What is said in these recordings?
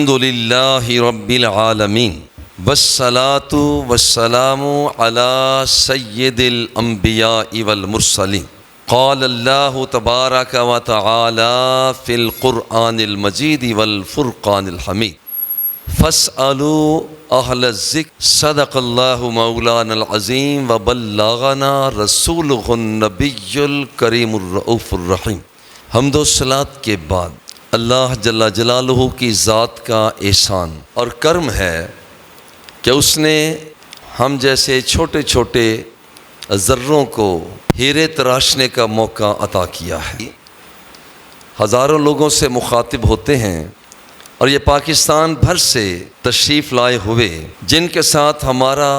الحمد للہ رب العالمین والصلاة والسلام علی سید الانبیاء والمرسلین قال اللہ تبارک و تعالی فی القرآن المجید والفرقان الحمید فاسألوا اہل الذکر صدق اللہ مولانا العظیم وبلغنا رسولہ النبی الکریم الرؤوف الرحیم۔ حمد و صلوات کے بعد اللہ جل جلالہ کی ذات کا احسان اور کرم ہے کہ اس نے ہم جیسے چھوٹے چھوٹے ذروں کو ہیرے تراشنے کا موقع عطا کیا ہے۔ ہزاروں لوگوں سے مخاطب ہوتے ہیں اور یہ پاکستان بھر سے تشریف لائے ہوئے جن کے ساتھ ہمارا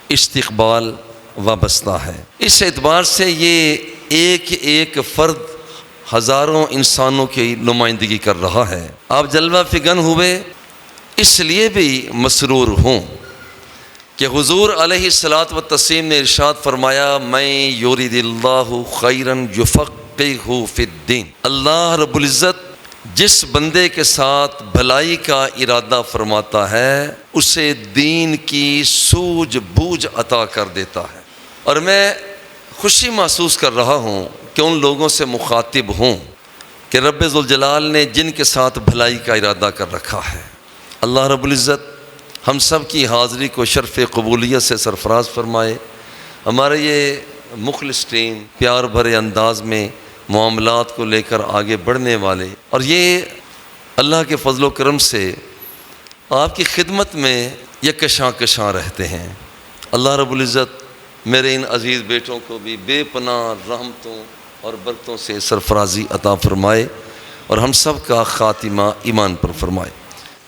استقبال وابستہ ہے۔ اس اعتبار سے یہ ایک ایک فرد ہزاروں انسانوں کی نمائندگی کر رہا ہے۔ آپ جلوہ فگن ہوئے اس لیے بھی مسرور ہوں کہ حضور علیہ الصلوۃ والتسلیم نے ارشاد فرمایا میں یرید اللہ خیرا یفقہہ فی الدین۔ اللہ رب العزت جس بندے کے ساتھ بھلائی کا ارادہ فرماتا ہے اسے دین کی سوجھ بوجھ عطا کر دیتا ہے۔ اور میں خوشی محسوس کر رہا ہوں کہ ان لوگوں سے مخاطب ہوں کہ رب ذوالجلال نے جن کے ساتھ بھلائی کا ارادہ کر رکھا ہے، اللہ رب العزت ہم سب کی حاضری کو شرف قبولیت سے سرفراز فرمائے۔ ہمارے یہ مخلص ٹیم پیار بھرے انداز میں معاملات کو لے کر آگے بڑھنے والے اور یہ اللہ کے فضل و کرم سے آپ کی خدمت میں یہ کشاں رہتے ہیں۔ اللہ رب العزت میرے ان عزیز بیٹوں کو بھی بے پناہ رحمتوں اور برکتوں سے سرفرازی عطا فرمائے اور ہم سب کا خاتمہ ایمان پر فرمائے۔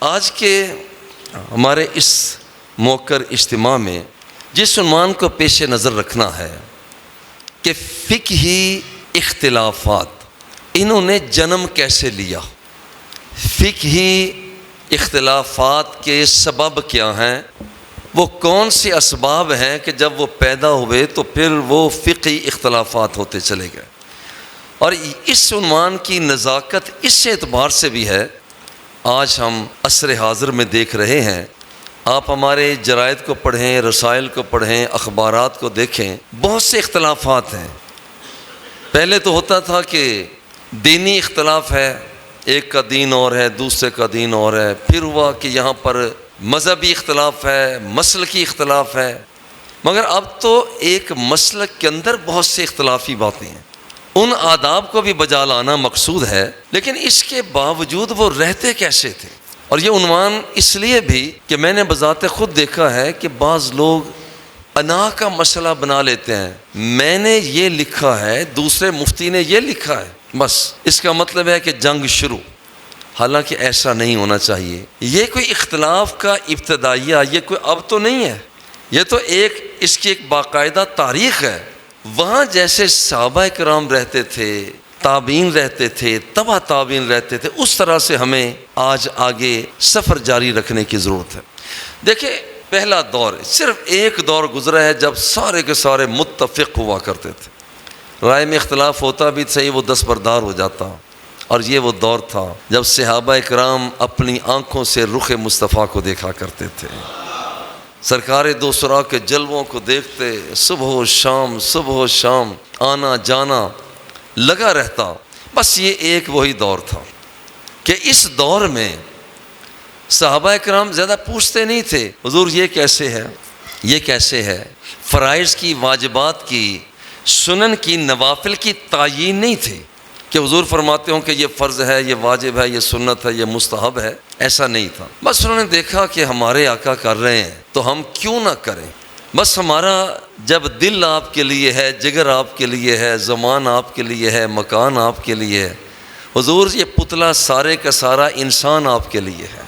آج کے ہمارے اس موقر اجتماع میں جس عنوان کو پیش نظر رکھنا ہے کہ فقہی اختلافات، انہوں نے جنم کیسے لیا، فقہی اختلافات کے سبب کیا ہیں، وہ کون سے اسباب ہیں کہ جب وہ پیدا ہوئے تو پھر وہ فقہی اختلافات ہوتے چلے گئے۔ اور اس عنوان کی نزاکت اس اعتبار سے بھی ہے، آج ہم عصر حاضر میں دیکھ رہے ہیں، آپ ہمارے جرائد کو پڑھیں، رسائل کو پڑھیں، اخبارات کو دیکھیں، بہت سے اختلافات ہیں۔ پہلے تو ہوتا تھا کہ دینی اختلاف ہے، ایک کا دین اور ہے، دوسرے کا دین اور ہے، پھر ہوا کہ یہاں پر مذہبی اختلاف ہے، مسلکی اختلاف ہے، مگر اب تو ایک مسلک کے اندر بہت سے اختلافی باتیں ہیں۔ ان آداب کو بھی بجا لانا مقصود ہے، لیکن اس کے باوجود وہ رہتے کیسے تھے؟ اور یہ عنوان اس لیے بھی کہ میں نے بذات خود دیکھا ہے کہ بعض لوگ انا کا مسئلہ بنا لیتے ہیں، میں نے یہ لکھا ہے، دوسرے مفتی نے یہ لکھا ہے، بس اس کا مطلب ہے کہ جنگ شروع۔ حالانکہ ایسا نہیں ہونا چاہیے۔ یہ کوئی اختلاف کا ابتدائیہ، یہ کوئی اب تو نہیں ہے، یہ تو اس کی ایک باقاعدہ تاریخ ہے۔ وہاں جیسے صحابہ کرام رہتے تھے، تابعین رہتے تھے، تبع تابعین رہتے تھے، اس طرح سے ہمیں آج آگے سفر جاری رکھنے کی ضرورت ہے۔ دیکھیں پہلا دور، صرف ایک دور گزرا ہے جب سارے کے سارے متفق ہوا کرتے تھے، رائے میں اختلاف ہوتا بھی صحیح وہ دستبردار ہو جاتا، اور یہ وہ دور تھا جب صحابہ کرام اپنی آنکھوں سے رخ مصطفیٰ کو دیکھا کرتے تھے، سرکار دو سرا کے جلووں کو دیکھتے، صبح و شام آنا جانا لگا رہتا۔ بس یہ ایک وہی دور تھا کہ اس دور میں صحابہ کرام زیادہ پوچھتے نہیں تھے حضور یہ کیسے ہے، یہ کیسے ہے، فرائض کی، واجبات کی، سنن کی، نوافل کی تعیین نہیں تھی کہ حضور فرماتے ہوں کہ یہ فرض ہے، یہ واجب ہے، یہ سنت ہے، یہ مستحب ہے، ایسا نہیں تھا۔ بس انہوں نے دیکھا کہ ہمارے آقا کر رہے ہیں تو ہم کیوں نہ کریں۔ بس ہمارا جب دل آپ کے لیے ہے، جگر آپ کے لیے ہے، زمان آپ کے لیے ہے، مکان آپ کے لیے ہے، حضور یہ پتلا سارے کا سارا انسان آپ کے لیے ہے۔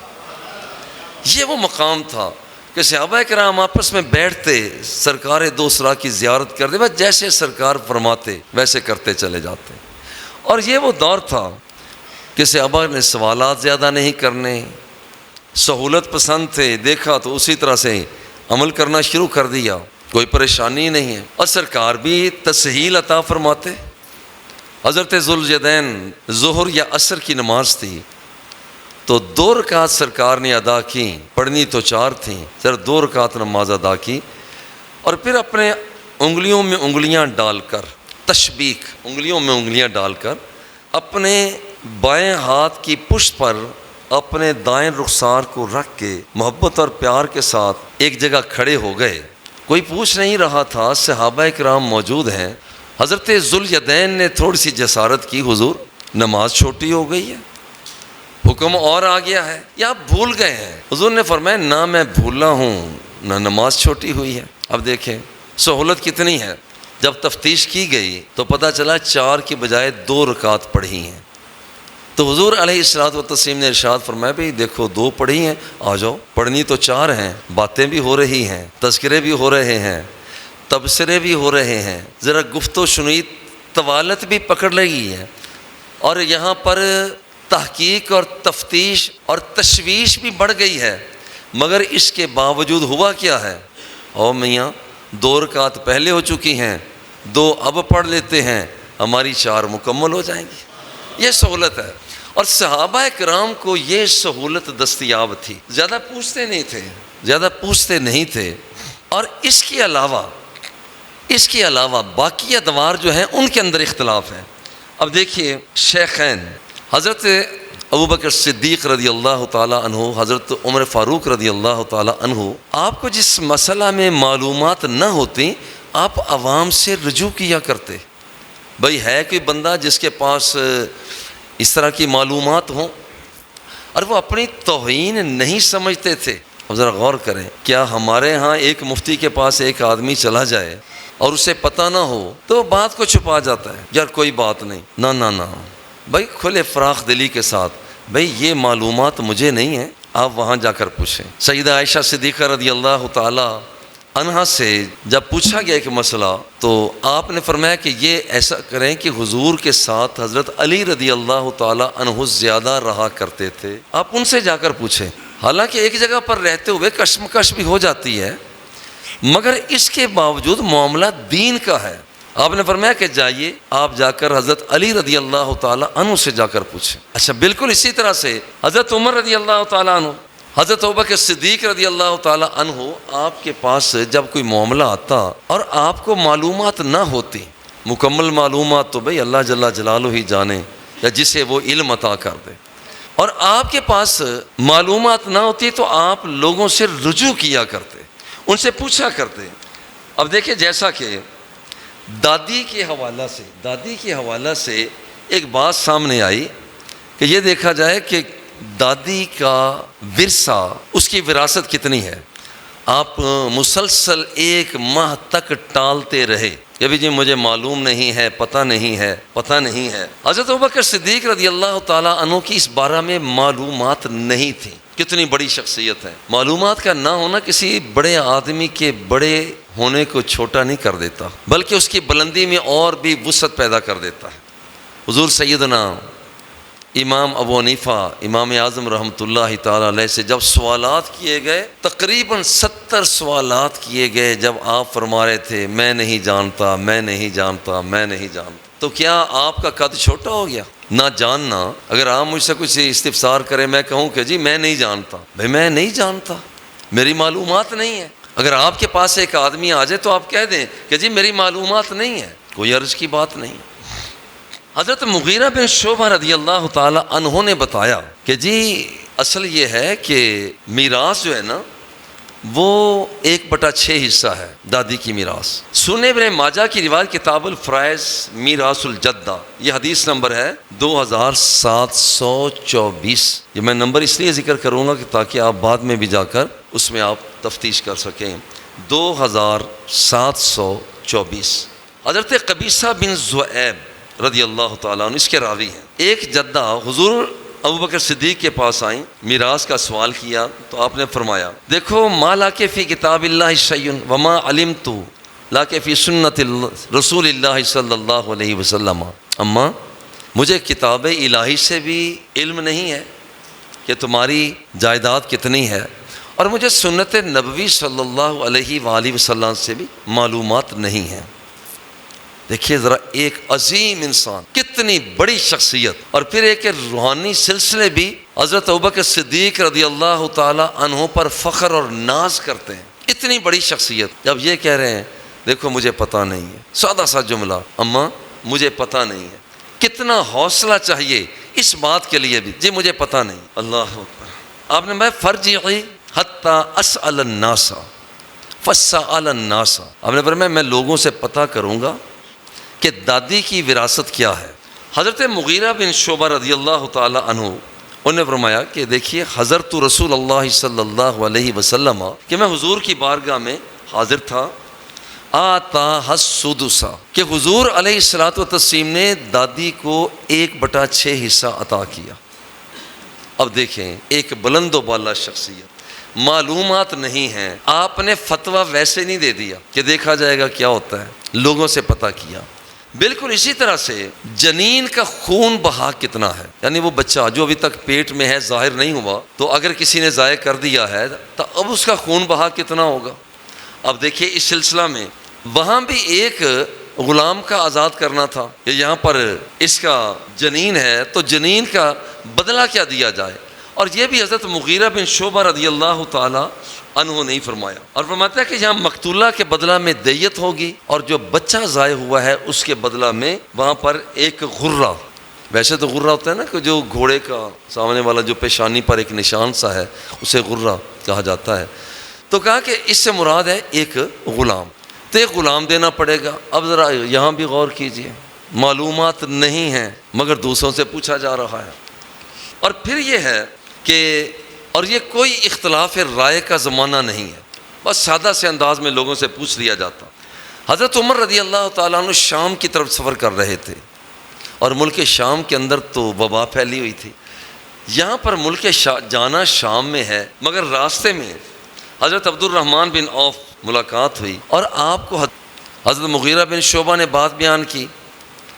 یہ وہ مقام تھا کہ صحابہ کرام آپس میں بیٹھتے، سرکار دو سرا کی زیارت کرتے، بس جیسے سرکار فرماتے ویسے کرتے چلے جاتے۔ اور یہ وہ دور تھا کہ صحابہ نے سوالات زیادہ نہیں کرنے، سہولت پسند تھے، دیکھا تو اسی طرح سے عمل کرنا شروع کر دیا، کوئی پریشانی نہیں ہے۔ اور سرکار بھی تسہیل عطا فرماتے۔ حضرت ذوالجدین ظہر یا عصر کی نماز تھی، تو 2 رکعت سرکار نے ادا کی، پڑھنی تو 4 تھیں، صرف 2 رکعت نماز ادا کی، اور پھر اپنے انگلیوں میں انگلیاں ڈال کر، تشبیک، انگلیوں میں انگلیاں ڈال کر اپنے بائیں ہاتھ کی پشت پر اپنے دائیں رخسار کو رکھ کے محبت اور پیار کے ساتھ ایک جگہ کھڑے ہو گئے۔ کوئی پوچھ نہیں رہا تھا، صحابہ کرام موجود ہیں۔ حضرت ذوالیدین نے تھوڑی سی جسارت کی، حضور نماز چھوٹی ہو گئی ہے، حکم اور آ گیا ہے، یا آپ بھول گئے ہیں؟ حضور نے فرمایا نہ میں بھولا ہوں نہ نماز چھوٹی ہوئی ہے۔ اب دیکھیں سہولت کتنی ہے۔ جب تفتیش کی گئی تو پتہ چلا 4 کی بجائے 2 رکعت پڑھی ہیں۔ تو حضور علیہ الصلوۃ والتسلیم نے ارشاد فرمایا بھئی دیکھو 2 پڑھی ہیں، آ جاؤ، پڑھنی تو 4 ہیں، باتیں بھی ہو رہی ہیں، تذکرے بھی ہو رہے ہیں، تبصرے بھی ہو رہے ہیں، ذرا گفت و شنید طوالت بھی پکڑ لگی ہے، اور یہاں پر تحقیق اور تفتیش اور تشویش بھی بڑھ گئی ہے، مگر اس کے باوجود ہوا کیا ہے؟ او میاں 2 رکعت پہلے ہو چکی ہیں، 2 اب پڑھ لیتے ہیں، ہماری 4 مکمل ہو جائیں گی۔ یہ سہولت ہے، اور صحابہ کرام کو یہ سہولت دستیاب تھی، زیادہ پوچھتے نہیں تھے۔ اور اس کے علاوہ باقی ادوار جو ہیں ان کے اندر اختلاف ہے۔ اب دیکھیے شیخین حضرت ابوبکر صدیق رضی اللہ تعالیٰ عنہ، حضرت عمر فاروق رضی اللہ تعالیٰ عنہ، آپ کو جس مسئلہ میں معلومات نہ ہوتی آپ عوام سے رجوع کیا کرتے۔ بھئی ہے کوئی بندہ جس کے پاس اس طرح کی معلومات ہوں، اور وہ اپنی توہین نہیں سمجھتے تھے۔ اب ذرا غور کریں، کیا ہمارے ہاں ایک مفتی کے پاس ایک آدمی چلا جائے اور اسے پتہ نہ ہو تو بات کو چھپا جاتا ہے، یار کوئی بات نہیں، نہ بھائی کھلے فراخ دلی کے ساتھ، بھائی یہ معلومات مجھے نہیں ہے، آپ وہاں جا کر پوچھیں۔ سیدہ عائشہ صدیقہ رضی اللہ تعالی عنہا سے جب پوچھا گیا کہ مسئلہ، تو آپ نے فرمایا کہ یہ ایسا کریں کہ حضور کے ساتھ حضرت علی رضی اللہ تعالی عنہ زیادہ رہا کرتے تھے، آپ ان سے جا کر پوچھیں۔ حالانکہ ایک جگہ پر رہتے ہوئے کشمکش بھی ہو جاتی ہے، مگر اس کے باوجود معاملہ دین کا ہے۔ آپ نے فرمایا کہ جائیے، آپ جا کر حضرت علی رضی اللہ تعالیٰ عنہ سے جا کر پوچھیں۔ اچھا بالکل اسی طرح سے حضرت عمر رضی اللہ تعالیٰ عنہ، حضرت ابوبکر صدیق رضی اللہ تعالیٰ عنہ، آپ کے پاس جب کوئی معاملہ آتا اور آپ کو معلومات نہ ہوتی، مکمل معلومات تو بھئی اللہ جل جلالہ ہی جانے، یا جسے وہ علم عطا کر دے، اور آپ کے پاس معلومات نہ ہوتی تو آپ لوگوں سے رجوع کیا کرتے، ان سے پوچھا کرتے۔ اب دیکھیں جیسا کہ دادی کے حوالہ سے ایک بات سامنے آئی کہ یہ دیکھا جائے کہ دادی کا ورثہ، اس کی وراثت کتنی ہے۔ آپ مسلسل 1 ماہ تک ٹالتے رہے کہ بھی جی مجھے معلوم نہیں ہے، پتہ نہیں ہے۔ حضرت ابوبکر صدیق رضی اللہ تعالیٰ عنہ کی اس بارے میں معلومات نہیں تھی۔ کتنی بڑی شخصیت ہے۔ معلومات کا نہ ہونا کسی بڑے آدمی کے بڑے ہونے کو چھوٹا نہیں کر دیتا، بلکہ اس کی بلندی میں اور بھی وسعت پیدا کر دیتا ہے۔ حضور سیدنا امام ابو حنیفہ امام اعظم رحمۃ اللہ تعالیٰ علیہ سے جب سوالات کیے گئے، تقریباً 70 سوالات کیے گئے، جب آپ فرما رہے تھے میں نہیں جانتا، تو کیا آپ کا قد چھوٹا ہو گیا؟ نہ جاننا، اگر آپ مجھ سے کچھ استفسار کریں، میں کہوں کہ جی میں نہیں جانتا، بھائی میں نہیں جانتا، میری معلومات نہیں ہے۔ اگر آپ کے پاس ایک آدمی آ جائے تو آپ کہہ دیں کہ جی میری معلومات نہیں ہے، کوئی عرض کی بات نہیں۔ حضرت مغیرہ بن شعبہ رضی اللہ تعالی عنہ نے بتایا کہ جی اصل یہ ہے کہ میراث جو ہے نا وہ 1/6 حصہ ہے دادی کی میراث۔ سنن ابن ماجہ کی روایت کتاب الفرائض میراث الجدہ، یہ حدیث نمبر ہے 2724۔ یہ میں نمبر اس لیے ذکر کروں گا کہ تاکہ آپ بعد میں بھی جا کر اس میں آپ تفتیش کر سکیں۔ 2724۔ حضرت قبیصہ بن ذؤیب رضی اللہ تعالیٰ عنہ اس کے راوی ہیں۔ ایک جدہ حضور ابوبکر صدیق کے پاس آئیں، میراث کا سوال کیا تو آپ نے فرمایا دیکھو ما لاک فی کتاب اللہ شیء وما علمت لاک فی سنت رسول اللہ صلی اللہ علیہ وسلم۔ اماں مجھے کتاب الہی سے بھی علم نہیں ہے کہ تمہاری جائیداد کتنی ہے، اور مجھے سنت نبوی صلی اللہ علیہ وآلہ وسلم سے بھی معلومات نہیں ہیں۔ دیکھیے ذرا ایک عظیم انسان، کتنی بڑی شخصیت، اور پھر ایک روحانی سلسلے بھی حضرت ابوبکر صدیق رضی اللہ تعالی عنہ پر فخر اور ناز کرتے ہیں. اتنی بڑی شخصیت جب یہ کہہ رہے ہیں دیکھو مجھے پتہ نہیں ہے، سادہ سا جملہ، اماں مجھے پتہ نہیں ہے. کتنا حوصلہ چاہیے اس بات کے لیے بھی، جی مجھے پتہ نہیں. اللہ اکبر. آپ نے میں فرجعی حتی اسأل الناس فسأل الناس، آپ نے فرمایا میں لوگوں سے پتہ کروں گا کہ دادی کی وراثت کیا ہے. حضرت مغیرہ بن شعبہ رضی اللہ تعالی عنہ انہوں نے فرمایا کہ دیکھیے حضرت رسول اللہ صلی اللہ علیہ وسلم کہ میں حضور کی بارگاہ میں حاضر تھا، آتا السدسا کہ حضور علیہ الصلوۃ والتسلیم نے دادی کو 1/6 حصہ عطا کیا. اب دیکھیں ایک بلند و بالا شخصیت، معلومات نہیں ہیں، آپ نے فتویٰ ویسے نہیں دے دیا کہ دیکھا جائے گا کیا ہوتا ہے، لوگوں سے پتہ کیا. بالکل اسی طرح سے جنین کا خون بہا کتنا ہے، یعنی وہ بچہ جو ابھی تک پیٹ میں ہے ظاہر نہیں ہوا، تو اگر کسی نے ضائع کر دیا ہے تو اب اس کا خون بہا کتنا ہوگا. اب دیکھیے اس سلسلہ میں وہاں بھی ایک غلام کا آزاد کرنا تھا کہ یہاں پر اس کا جنین ہے تو جنین کا بدلہ کیا دیا جائے، اور یہ بھی حضرت مغیرہ بن شعبہ رضی اللہ تعالی عنہ نہیں فرمایا، اور فرماتا ہے کہ یہاں مقتولہ کے بدلہ میں دیت ہوگی، اور جو بچہ ضائع ہوا ہے اس کے بدلہ میں وہاں پر ایک غرہ، ویسے تو غرہ ہوتا ہے نا کہ جو گھوڑے کا سامنے والا جو پیشانی پر ایک نشان سا ہے اسے غرہ کہا جاتا ہے، تو کہا کہ اس سے مراد ہے ایک غلام، تو ایک غلام دینا پڑے گا. اب ذرا یہاں بھی غور کیجئے، معلومات نہیں ہیں مگر دوسروں سے پوچھا جا رہا ہے. اور پھر یہ ہے کہ اور یہ کوئی اختلاف رائے کا زمانہ نہیں ہے، بس سادہ سے انداز میں لوگوں سے پوچھ لیا جاتا. حضرت عمر رضی اللہ تعالیٰ عنہ شام کی طرف سفر کر رہے تھے، اور ملک شام کے اندر تو وبا پھیلی ہوئی تھی. یہاں پر ملک جانا شام میں ہے، مگر راستے میں حضرت عبد الرحمن بن عوف ملاقات ہوئی، اور آپ کو حضرت مغیرہ بن شعبہ نے بات بیان کی.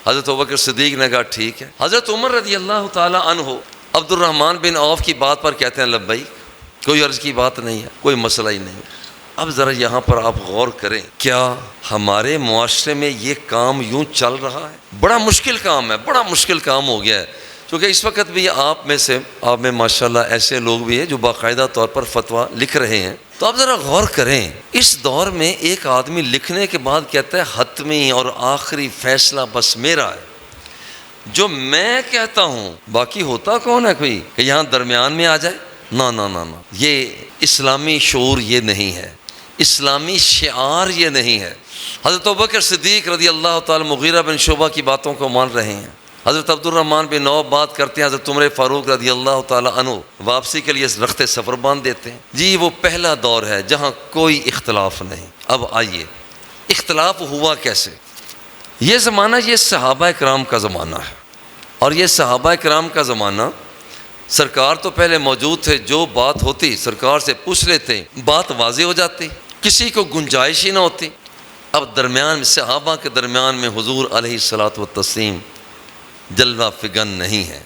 حضرت ابوبکر صدیق نے کہا ٹھیک ہے. حضرت عمر رضی اللہ تعالی عنہ عبد الرحمن بن عوف کی بات پر کہتے ہیں لبیک، کوئی عرض کی بات نہیں ہے، کوئی مسئلہ ہی نہیں. اب ذرا یہاں پر آپ غور کریں، کیا ہمارے معاشرے میں یہ کام یوں چل رہا ہے؟ بڑا مشکل کام ہے، بڑا مشکل کام ہو گیا ہے، کیونکہ اس وقت بھی آپ میں ماشاءاللہ ایسے لوگ بھی ہیں جو باقاعدہ طور پر فتویٰ لکھ رہے ہیں. تو آپ ذرا غور کریں، اس دور میں ایک آدمی لکھنے کے بعد کہتا ہے حتمی اور آخری فیصلہ بس میرا ہے، جو میں کہتا ہوں، باقی ہوتا کون ہے کوئی کہ یہاں درمیان میں آ جائے؟ نا نا نا نا، یہ اسلامی شعور یہ نہیں ہے، اسلامی شعار یہ نہیں ہے. حضرت ابوبکر صدیق رضی اللہ تعالی مغیرہ بن شعبہ کی باتوں کو مان رہے ہیں، حضرت عبد الرحمن بن عوف بات کرتے ہیں، حضرت عمر فاروق رضی اللہ تعالی عنہ واپسی کے لیے رخت سفر باندھ دیتے ہیں. جی وہ پہلا دور ہے جہاں کوئی اختلاف نہیں. اب آئیے اختلاف ہوا کیسے؟ یہ زمانہ یہ صحابہ کرام کا زمانہ ہے، اور یہ صحابہ کرام کا زمانہ سرکار تو پہلے موجود تھے، جو بات ہوتی سرکار سے پوچھ لیتے، بات واضح ہو جاتی، کسی کو گنجائش ہی نہ ہوتی. اب درمیان میں صحابہ کے درمیان میں حضور علیہ الصلوۃ والتسلیم جلوہ فگن نہیں ہے.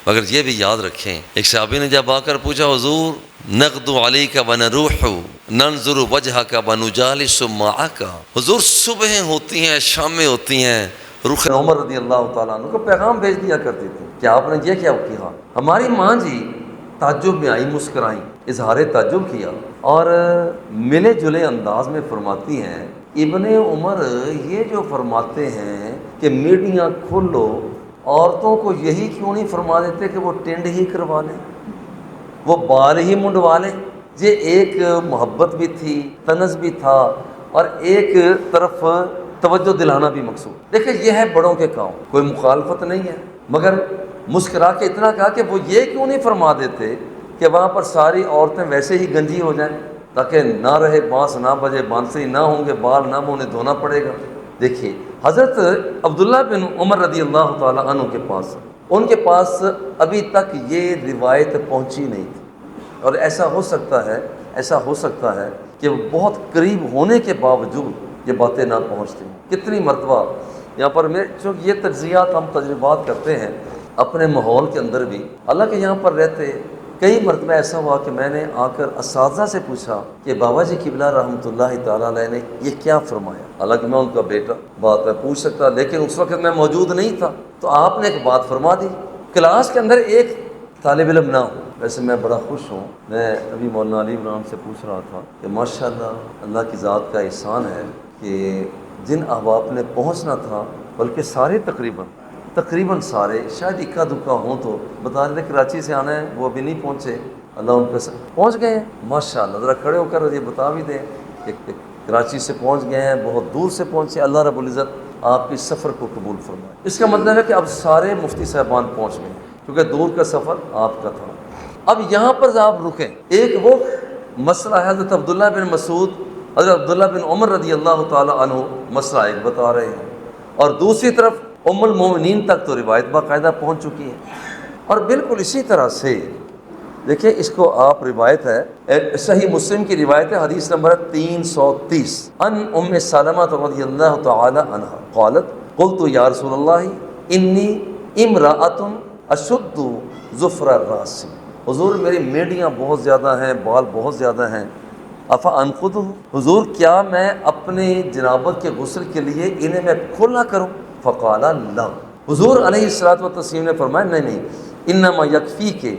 مگر یہ بھی یاد رکھیں، ایک صحابی نے جب آ کر پوچھا حضور نغدو علیک ونروح ننظر وجہک ونجالس معک، حضور صبح ہوتی ہیں شامیں ہوتی ہیں، رخ عمر رضی اللہ تعالیٰ عنہ کو پیغام بھیج دیا کرتی تھی کہ آپ نے یہ کیا کیا. ہماری ماں جی تعجب میں آئی، مسکرائیں، اظہار تعجب کیا، اور ملے جلے انداز میں فرماتی ہیں ابن عمر یہ جو فرماتے ہیں کہ میڈیاں کھولو، عورتوں کو یہی کیوں نہیں فرما دیتے کہ وہ ٹینڈ ہی کروا لیں، وہ بال ہی منڈوا لیں؟ یہ ایک محبت بھی تھی، طنز بھی تھا، اور ایک طرف توجہ دلانا بھی مقصود. دیکھیں یہ ہے بڑوں کے کام، کوئی مخالفت نہیں ہے، مگر مسکرا کے اتنا کہا کہ وہ یہ کیوں نہیں فرما دیتے کہ وہاں پر ساری عورتیں ویسے ہی گنجی ہو جائیں، تاکہ نہ رہے بانس نہ بجے بانسری، نہ ہوں گے بال، نہ انہیں دھونا پڑے گا. دیکھیے حضرت عبداللہ بن عمر رضی اللہ تعالی عنہ کے پاس، ان کے پاس ابھی تک یہ روایت پہنچی نہیں تھی، اور ایسا ہو سکتا ہے کہ وہ بہت قریب ہونے کے باوجود یہ باتیں نہ پہنچتی. کتنی مرتبہ یہاں پر چونکہ یہ تجزیات ہم تجربات کرتے ہیں اپنے ماحول کے اندر بھی، حالانکہ یہاں پر رہتے کئی مرتبہ ایسا ہوا کہ میں نے آ کر اساتذہ سے پوچھا کہ بابا جی قبلہ رحمۃ اللہ تعالیٰ علیہ نے یہ کیا فرمایا، حالانکہ میں ان کا بیٹا، بات میں پوچھ سکتا، لیکن اس وقت میں موجود نہیں تھا، تو آپ نے ایک بات فرما دی۔ کلاس کے اندر ایک طالب علم نہ ہو۔ ویسے میں بڑا خوش ہوں، میں ابھی مولانا علی عمران سے پوچھ رہا تھا کہ ماشاءاللہ اللہ کی ذات کا احسان ہے کہ جن احباب نے پہنچنا تھا، بلکہ سارے تقریباً سارے، شاید اکا دکا ہوں تو بتا رہے تھے کراچی سے آنا ہے، وہ ابھی نہیں پہنچے، اللہ ان پہ پہنچ گئے ہیں ماشاءاللہ۔ ذرا کھڑے ہو کر یہ بتا بھی دیں کہ کراچی سے پہنچ گئے ہیں، بہت دور سے پہنچے، اللہ رب العزت آپ کی سفر کو قبول فرمائے۔ اس کا مطلب ہے کہ اب سارے مفتی صاحبان پہنچ گئے ہیں، کیونکہ دور کا سفر آپ کا تھا۔ اب یہاں پر آپ رکیں، ایک وہ مسئلہ ہے حضرت عبداللہ بن مسعود، حضرت عبداللہ بن عمر رضی اللہ تعالی عنہ مسئلہ ایک بتا رہے ہیں، اور دوسری طرف ام المومنین تک تو روایت باقاعدہ پہنچ چکی ہے۔ اور بالکل اسی طرح سے دیکھیں، اس کو آپ روایت ہے، ایک صحیح مسلم کی روایت ہے، حدیث نمبر 330، ان ام سلمہ رضی اللہ تعالی عنہ قالت قلت یا رسول اللہ انی امرأۃ اشد ظفر الراس، حضور میری میڈیاں بہت زیادہ ہیں، بال بہت زیادہ ہیں، افا انقضہ، حضور کیا میں اپنے جنابت کے غسل کے لیے انہیں میں کھلا کروں؟ فقال لا، حضور علیہ الصلوۃ والتسلیم نے فرمایا نہیں، انما یکفی کے،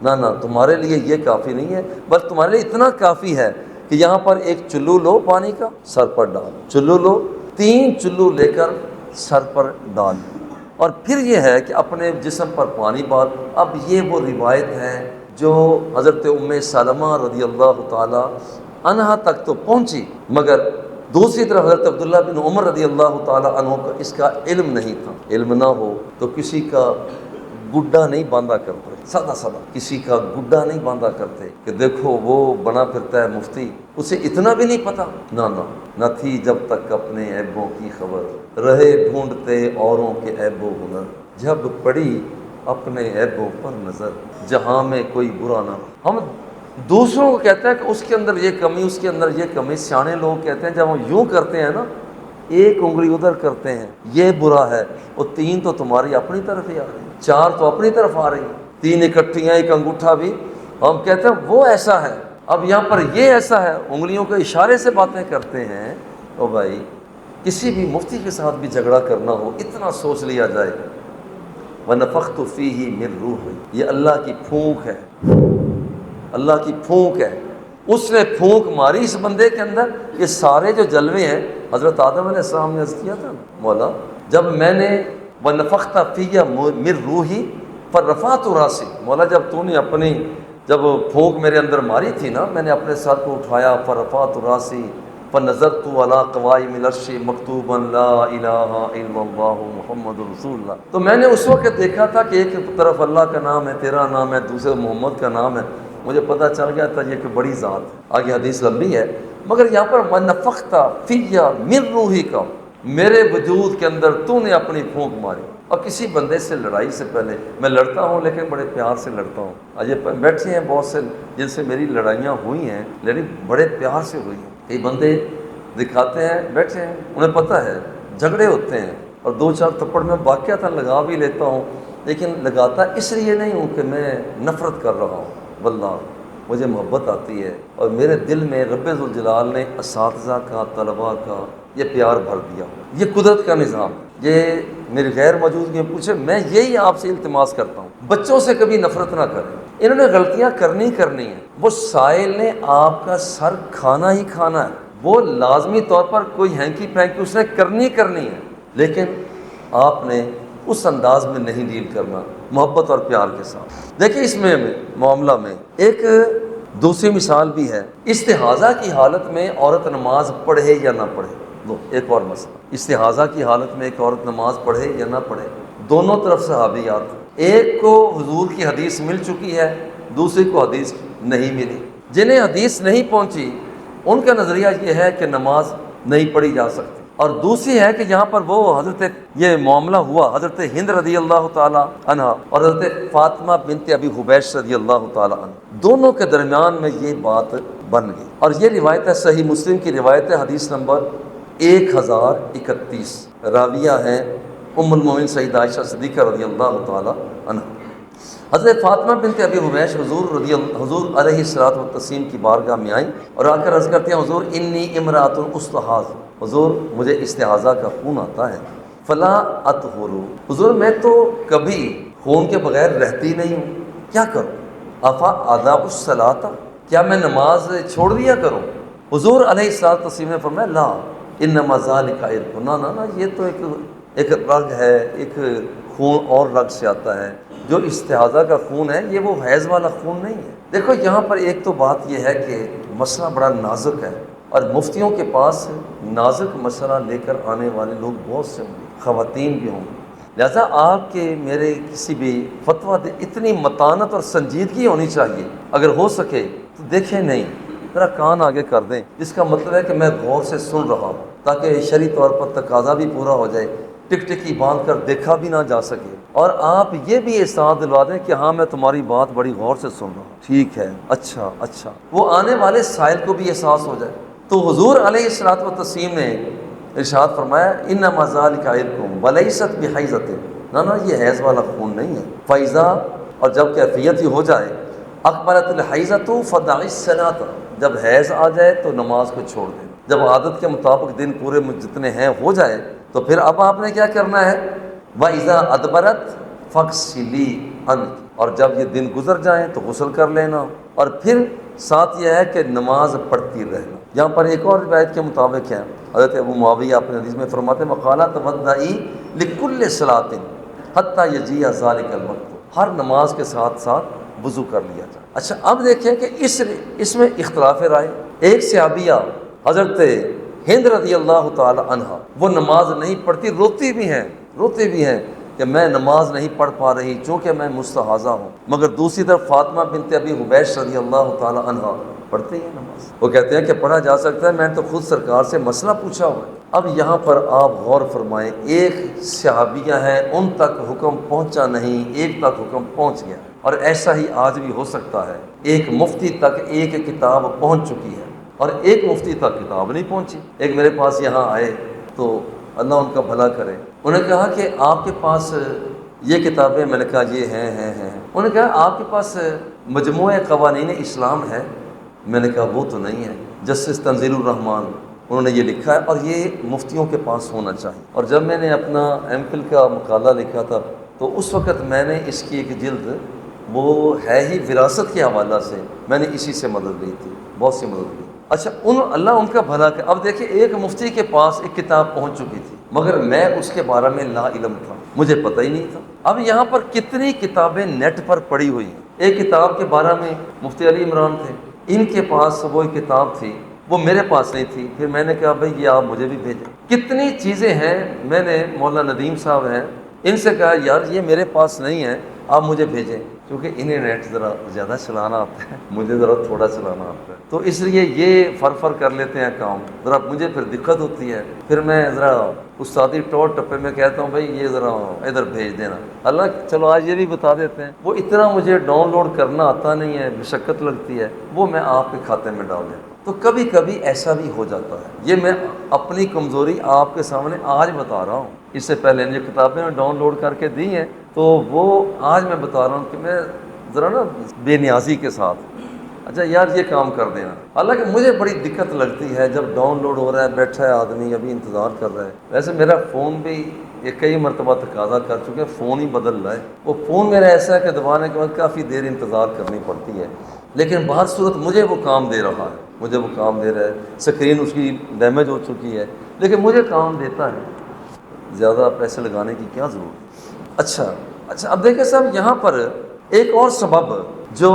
نہ تمہارے لیے یہ کافی نہیں ہے، بس تمہارے لیے اتنا کافی ہے کہ یہاں پر ایک چلو لو پانی کا، سر پر ڈال، چلو لو، 3 چلو لے کر سر پر ڈال، اور پھر یہ ہے کہ اپنے جسم پر پانی ڈال۔ اب یہ وہ روایت ہے جو حضرت ام سلمہ رضی اللہ تعالی عنہا تک تو پہنچی، مگر دوسری طرف حضرت عبداللہ بن عمر رضی اللہ تعالی عنہ کو اس کا علم نہیں تھا۔ علم نہ ہو تو کسی کا گڈا نہیں باندھا کرتے، سادہ کسی کا گڈا نہیں باندھا کرتے کہ دیکھو وہ بنا پھرتا ہے مفتی، اسے اتنا بھی نہیں پتا، نہ تھی جب تک اپنے عیبوں کی خبر، رہے ڈھونڈتے اوروں کے عیب و ہنر، جب پڑی اپنے عیبوں پر نظر، جہاں میں کوئی برا نہ۔ ہم دوسروں کو کہتے ہیں کہ اس کے اندر یہ کمی، اس کے اندر یہ کمی، سیانے لوگ کہتے ہیں جب ہم یوں کرتے ہیں نا، ایک انگلی ادھر کرتے ہیں یہ برا ہے، وہ 3 تو تمہاری اپنی طرف ہی آ رہی، 4 تو اپنی طرف آ رہی، 3 اکٹھیاں، ایک انگوٹھا بھی، ہم کہتے ہیں وہ ایسا ہے، اب یہاں پر یہ ایسا ہے، انگلیوں کے اشارے سے باتیں کرتے ہیں۔ او بھائی، کسی بھی مفتی کے ساتھ بھی جھگڑا کرنا ہو، اتنا سوچ لیا جائے، وَنَفَخْتُ فِيهِ مِن رُوحِي، یہ اللہ کی پھونک ہے، اللہ کی پھونک ہے، اس نے پھونک ماری اس بندے کے اندر۔ یہ سارے جو جلوے ہیں حضرت آدم علیہ السلام نے عرض کیا تھا، مولا جب میں نے وَنَفَخْتَ فِيَّ مِن رُوحِي فَرَفَعْتُ رَأْسِي، مولا جب تو نے اپنی جب پھونک میرے اندر ماری تھی نا، میں نے اپنے سر کو اٹھایا، فَرَفَعْتُ رَأْسِي فَنَظَرْتُ عَلَىٰ قَوَائِمِ الْعَرْشِ مَكْتُوبًا لَا إِلَٰهَ إِلَّا اللَّهُ مُحَمَّدٌ رَسُولُ اللَّهِ، تو میں نے اس وقت دیکھا تھا کہ ایک طرف اللہ کا نام ہے، تیرا نام ہے، دوسرے محمد کا نام ہے، مجھے پتہ چل گیا تھا یہ کہ بڑی ذات ہے۔ آگے حدیث لمبی ہے، مگر یہاں پر وَنَفَخْتَ فِيَّ مِن رُوحِی کا، میرے وجود کے اندر تو نے اپنی پھونک ماری۔ اور کسی بندے سے لڑائی سے پہلے، میں لڑتا ہوں لیکن بڑے پیار سے لڑتا ہوں، آج یہ بیٹھے ہیں بہت سے جن سے میری لڑائیاں ہوئی ہیں لیکن بڑے پیار سے ہوئی ہیں۔ کئی بندے دکھاتے ہیں بیٹھے ہیں، انہیں پتہ ہے جھگڑے ہوتے ہیں، اور 2-4 تھپڑ میں واقعتاً لگا بھی لیتا ہوں، لیکن لگاتا اس لیے نہیں ہوں کہ میں نفرت کر رہا ہوں، واللہ مجھے محبت آتی ہے، اور میرے دل میں رب ذوالجلال نے اساتذہ کا، طلباء کا یہ پیار بھر دیا۔ یہ قدرت کا نظام، یہ میری غیر موجودگی میں پوچھے، میں یہی آپ سے التماس کرتا ہوں، بچوں سے کبھی نفرت نہ کریں، انہوں نے غلطیاں کرنی ہیں، وہ سائل نے آپ کا سر کھانا ہی کھانا ہے، وہ لازمی طور پر کوئی ہینکی پھینکی اس نے کرنی ہے، لیکن آپ نے اس انداز میں نہیں ڈیل کرنا، محبت اور پیار کے ساتھ۔ دیکھیں اس میں معاملہ میں ایک دوسری مثال بھی ہے، استحاضہ کی حالت میں عورت نماز پڑھے یا نہ پڑھے، ایک اور مسئلہ، استحاضہ کی حالت میں ایک عورت نماز پڑھے یا نہ پڑھے، دونوں طرف صحابیات، ایک کو حضور کی حدیث مل چکی ہے، دوسری کو حدیث نہیں ملی۔ جنہیں حدیث نہیں پہنچی ان کا نظریہ یہ ہے کہ نماز نہیں پڑھی جا سکتی، اور دوسری ہے کہ یہاں پر وہ حضرت یہ معاملہ ہوا حضرت ہند رضی اللہ تعالی عنہ اور حضرت فاطمہ بنت ابی حبیش رضی اللہ تعالی عنہ، دونوں کے درمیان میں یہ بات بن گئی، اور یہ روایت ہے صحیح مسلم کی روایت ہے، حدیث نمبر 1031، راویہ ہیں ام المومنین سیدہ عائشہ صدیقہ رضی اللہ تعالی عنہ۔ حضرت فاطمہ بنت ابی حبیش حضور علیہ الصلوۃ والتسلیم کی بارگاہ میں آئیں اور آ کر عرض کرتے ہیں حضور انی امرأۃ استحاض، حضور مجھے استحاضہ کا خون آتا ہے، فلا اطہر، حضور میں تو کبھی خون کے بغیر رہتی نہیں ہوں، کیا کروں؟ افا ادا الصلاۃ، کیا میں نماز چھوڑ دیا کروں؟ حضور علیہ الصلوۃ والتسلیم نے فرمایا لا انما ذلک عرق، نہ یہ تو ایک رگ ہے، ایک خون اور رگ سے آتا ہے، جو استحاضہ کا خون ہے یہ وہ حیض والا خون نہیں ہے۔ دیکھو یہاں پر ایک تو بات یہ ہے کہ مسئلہ بڑا نازک ہے، اور مفتیوں کے پاس نازک مسئلہ لے کر آنے والے لوگ بہت سے ہوں گے، خواتین بھی ہوں گے، لہذا آپ کے میرے کسی بھی فتویٰ دے اتنی متانت اور سنجیدگی ہونی چاہیے، اگر ہو سکے تو دیکھیں نہیں، ذرا کان آگے کر دیں، جس کا مطلب ہے کہ میں غور سے سن رہا ہوں، تاکہ شرعی طور پر تقاضا بھی پورا ہو جائے، ٹک ٹکی باندھ کر دیکھا بھی نہ جا سکے، اور آپ یہ بھی احساس دلوا دیں کہ ہاں میں تمہاری بات بڑی غور سے سن رہا ہوں، ٹھیک ہے، اچھا، وہ آنے والے سائل کو بھی احساس ہو جائے۔ تو حضور علیہ الصلوۃ والتسلیم نے ارشاد فرمایا انما ذلک عرق ولیست بحیضۃ، نہ یہ حیض والا خون نہیں ہے، فیضا، اور جب کیفیت ہی ہو جائے، اقبلت الحیضۃ فدع الصلاۃ، جب حیض آ جائے تو نماز کو چھوڑ دیں، جب عادت کے مطابق دن پورے جتنے ہیں ہو جائے تو پھر اب آپ نے کیا کرنا ہے، وَإِذَا أَدْبَرَتْ فَاغْسِلِي عَنْكِ، اور جب یہ دن گزر جائیں تو غسل کر لینا، اور پھر ساتھ یہ ہے کہ نماز پڑھتی رہنا۔ یہاں پر ایک اور روایت کے مطابق ہے، حضرت ابو معاویہ اپنے حدیث میں فرماتے ہیں وَقَالَ تَوَضَّئِي لِكُلِّ صَلَاةٍ حَتَّى يَجِيَ ذَلِكَ الْوَقْتُ، ہر نماز کے ساتھ ساتھ وضو کر لیا جائے۔ اچھا اب دیکھیں کہ اس میں اختلاف رائے، ایک صحابیہ حضرت ہند رضی اللہ تعالی عنہ، وہ نماز نہیں پڑھتی، روتی بھی ہیں کہ میں نماز نہیں پڑھ پا رہی چونکہ میں مستحاضہ ہوں، مگر دوسری طرف فاطمہ بنت ابی حبیش رضی اللہ تعالی عنہ پڑھتے ہیں نماز، وہ کہتے ہیں کہ پڑھا جا سکتا ہے، میں نے تو خود سرکار سے مسئلہ پوچھا ہوا ہے۔ اب یہاں پر آپ غور فرمائیں، ایک صحابیہ ہیں ان تک حکم پہنچا نہیں، ایک تک حکم پہنچ گیا، اور ایسا ہی آج بھی ہو سکتا ہے، ایک مفتی تک ایک کتاب پہنچ چکی ہے اور ایک مفتی تک کتاب نہیں پہنچی۔ ایک میرے پاس یہاں آئے تو اللہ ان کا بھلا کرے، انہوں نے کہا کہ آپ کے پاس یہ کتابیں، میں نے کہا یہ ہیں، انہوں نے کہا آپ کے پاس مجموعہ قوانین اسلام ہے، میں نے کہا وہ تو نہیں ہے، جسٹس تنزیل الرحمان انہوں نے یہ لکھا ہے اور یہ مفتیوں کے پاس ہونا چاہیے۔ اور جب میں نے اپنا ایم فل کا مقالہ لکھا تھا تو اس وقت میں نے اس کی ایک جلد، وہ ہے ہی وراثت کے حوالہ سے، میں نے اسی سے مدد لی تھی، بہت سی مدد لی۔ اچھا اللہ ان کا بھلا کہ اب دیکھیں ایک مفتی کے پاس ایک کتاب پہنچ چکی تھی، مگر میں اس کے بارے میں لا علم تھا، مجھے پتہ ہی نہیں تھا۔ اب یہاں پر کتنی کتابیں نیٹ پر پڑی ہوئی ہیں، ایک کتاب کے بارے میں مفتی علی عمران تھے، ان کے پاس وہ ایک کتاب تھی، وہ میرے پاس نہیں تھی، پھر میں نے کہا بھائی یہ آپ مجھے بھی بھیجیں۔ کتنی چیزیں ہیں، میں نے مولانا ندیم صاحب ہیں ان سے کہا یار یہ میرے پاس نہیں ہے، آپ مجھے بھیجیں، کیونکہ انہیں نیٹ ذرا زیادہ چلانا آتا ہے، مجھے ذرا تھوڑا چلانا آتا ہے، تو اس لیے یہ فر کر لیتے ہیں کام، ذرا مجھے پھر دقت ہوتی ہے، پھر میں ذرا استادی ٹور ٹپے میں کہتا ہوں بھائی یہ ذرا ادھر بھیج دینا، اللہ چلو آج یہ بھی بتا دیتے ہیں، وہ اتنا مجھے ڈاؤن لوڈ کرنا آتا نہیں ہے، مشقت لگتی ہے، وہ میں آپ کے کھاتے میں ڈال دیتا ہوں۔ تو کبھی کبھی ایسا بھی ہو جاتا ہے، یہ میں اپنی کمزوری آپ کے سامنے آج بتا رہا ہوں، اس سے پہلے جو کتابیں میں ڈاؤن لوڈ کر کے دی ہیں تو وہ آج میں بتا رہا ہوں کہ میں ذرا نا بے نیازی کے ساتھ، اچھا یار یہ کام کر دینا، حالانکہ مجھے بڑی دقت لگتی ہے جب ڈاؤن لوڈ ہو رہا ہے، بیٹھا ہے آدمی ابھی انتظار کر رہا ہے، ویسے میرا فون بھی یہ کئی مرتبہ تقاضا کر چکے ہیں، فون ہی بدل رہا ہے، وہ فون میرا ایسا ہے کہ دبانے کے بعد کافی دیر انتظار کرنی پڑتی ہے، لیکن بہر صورت مجھے وہ کام دے رہا ہے، سکرین اس کی ڈیمیج ہو چکی ہے لیکن مجھے کام دیتا ہے، زیادہ پیسے لگانے کی کیا ضرورت۔ اچھا اب دیکھیں صاحب یہاں پر ایک اور سبب جو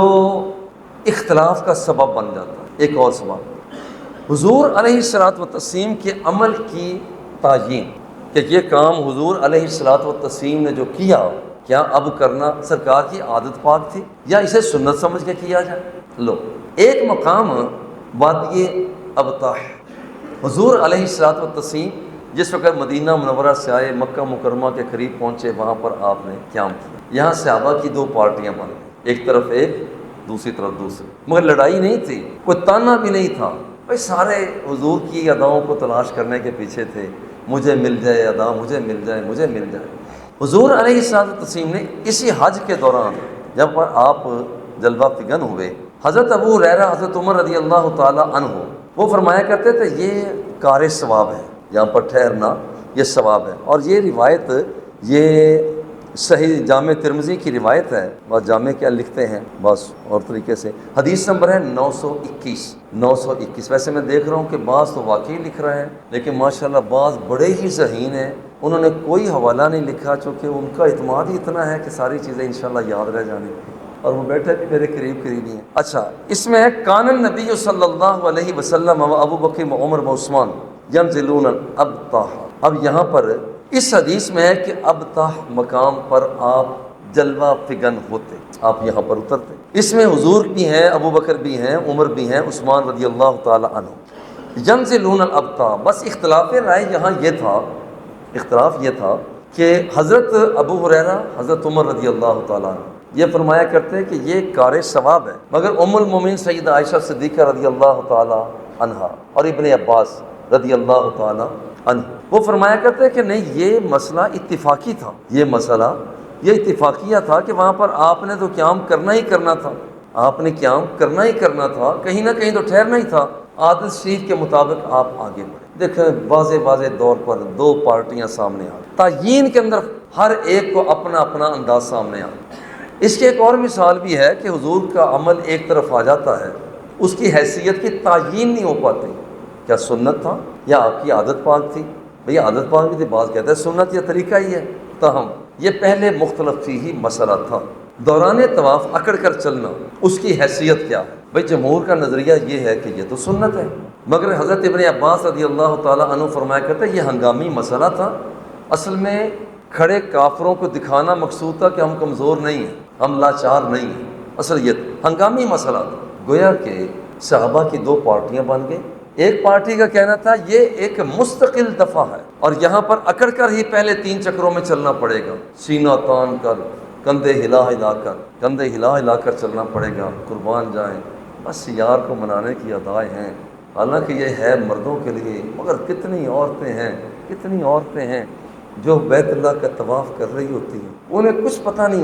اختلاف کا سبب بن جاتا ہے، ایک اور سبب حضور علیہ الصلوۃ والتسلیم کے عمل کی تعیین، کہ یہ کام حضور علیہ الصلوۃ والتسلیم نے جو کیا اب کرنا سرکار کی عادت پاک تھی یا اسے سنت سمجھ کے کیا جائے۔ لو ایک مقام وادی ابطاح، حضور علیہ الصلوۃ والتسلیم جس وقت مدینہ منورہ سے آئے، مکہ مکرمہ کے قریب پہنچے، وہاں پر آپ نے قیام کیا، یہاں صحابہ کی دو پارٹیاں بن گئی، ایک طرف ایک دوسری طرف دوسری، مگر لڑائی نہیں تھی، کوئی تانا بھی نہیں تھا، بھائی سارے حضور کی اداؤں کو تلاش کرنے کے پیچھے تھے، مجھے مل جائے ادا، مجھے مل جائے۔ حضور علیہ الصلوۃ والتسلیم نے اسی حج کے دوران جب پر آپ جلوہ فگن ہوئے، حضرت ابو ہریرہ حضرت عمر رضی اللہ تعالی عنہ وہ فرمایا کرتے تھے یہ کار ثواب ہے، یہاں پر ٹھہرنا یہ ثواب ہے۔ اور یہ روایت یہ صحیح جامع ترمذی کی روایت ہے، بس جامع کیا لکھتے ہیں بس اور طریقے سے، حدیث نمبر ہے 921۔ ویسے میں دیکھ رہا ہوں کہ بعض تو واقعی لکھ رہے ہیں، لیکن ماشاءاللہ بعض بڑے ہی ذہین ہیں، انہوں نے کوئی حوالہ نہیں لکھا، چونکہ ان کا اعتماد ہی اتنا ہے کہ ساری چیزیں انشاءاللہ یاد رہ جانے، اور وہ بیٹھے بھی میرے قریب قریبی ہیں۔ اچھا، اس میں ہے کان النبی صلی اللہ علیہ وسلم و ابو بکر و عمر و عثمان ینزلون الابطح۔ اب یہاں پر اس حدیث میں ہے کہ ابطح مقام پر آپ جلوہ فگن ہوتے، آپ یہاں پر اترتے۔ اس میں حضور بھی ہیں، ابو بکر بھی ہیں، عمر بھی ہیں، عثمان رضی اللہ تعالی عنہ ینزلون الابطح۔ بس اختلاف رائے یہاں یہ تھا، اختلاف یہ تھا کہ حضرت ابو ہریرہ حضرت عمر رضی اللہ تعالیٰ عنہ یہ فرمایا کرتے ہیں کہ یہ کار ثواب ہے، مگر ام المومنین سیدہ عائشہ صدیقہ رضی اللہ تعالیٰ عنہا اور ابن عباس رضی اللہ تعالیٰ عنہ وہ فرمایا کرتے ہیں کہ نہیں، یہ مسئلہ اتفاقی تھا، یہ مسئلہ یہ اتفاقیہ تھا کہ وہاں پر آپ نے تو قیام کرنا ہی کرنا تھا، آپ نے قیام کرنا ہی کرنا تھا، کہیں نہ کہیں تو ٹھہرنا ہی تھا، عادت شریف کے مطابق آپ آگے بڑھے۔ دیکھیں واضح طور پر دو پارٹیاں سامنے آ گئی، تعیین کے اندر ہر ایک کو اپنا اپنا انداز سامنے آ گیا۔ اس کی ایک اور مثال بھی ہے کہ حضور کا عمل ایک طرف آ جاتا ہے، اس کی حیثیت کی تعیین نہیں ہو پاتی، کیا سنت تھا یا آپ کی عادت پاک تھی؟ بھئی عادت پاک بھی تھی، بعض کہتے ہیں سنت یا طریقہ ہی ہے، تاہم یہ پہلے مختلف فی ہی مسئلہ تھا۔ دوران طواف اکڑ کر چلنا، اس کی حیثیت کیا ہے؟ بھئی جمہور کا نظریہ یہ ہے کہ یہ تو سنت ہے، مگر حضرت ابن عباس رضی اللہ تعالیٰ عنہ فرمایا کرتے ہیں یہ ہنگامی مسئلہ تھا، اصل میں کھڑے کافروں کو دکھانا مقصود تھا کہ ہم کمزور نہیں ہیں، ہم لاچار نہیں ہیں، اصل یہ ہنگامی مسئلہ تھا۔ گویا کہ صحابہ کی دو پارٹیاں بن گئی، ایک پارٹی کا کہنا تھا یہ ایک مستقل دفعہ ہے اور یہاں پر اکڑ کر ہی پہلے 3 چکروں میں چلنا پڑے گا، سینہ تان کر، کندھے ہلا کر چلنا پڑے گا، قربان جائیں، بس یار کو منانے کی ادائیں ہیں، حالانکہ یہ ہے مردوں کے لیے، مگر کتنی عورتیں ہیں جو بیت اللہ کا طواف کر رہی ہوتی ہیں، انہیں کچھ پتہ نہیں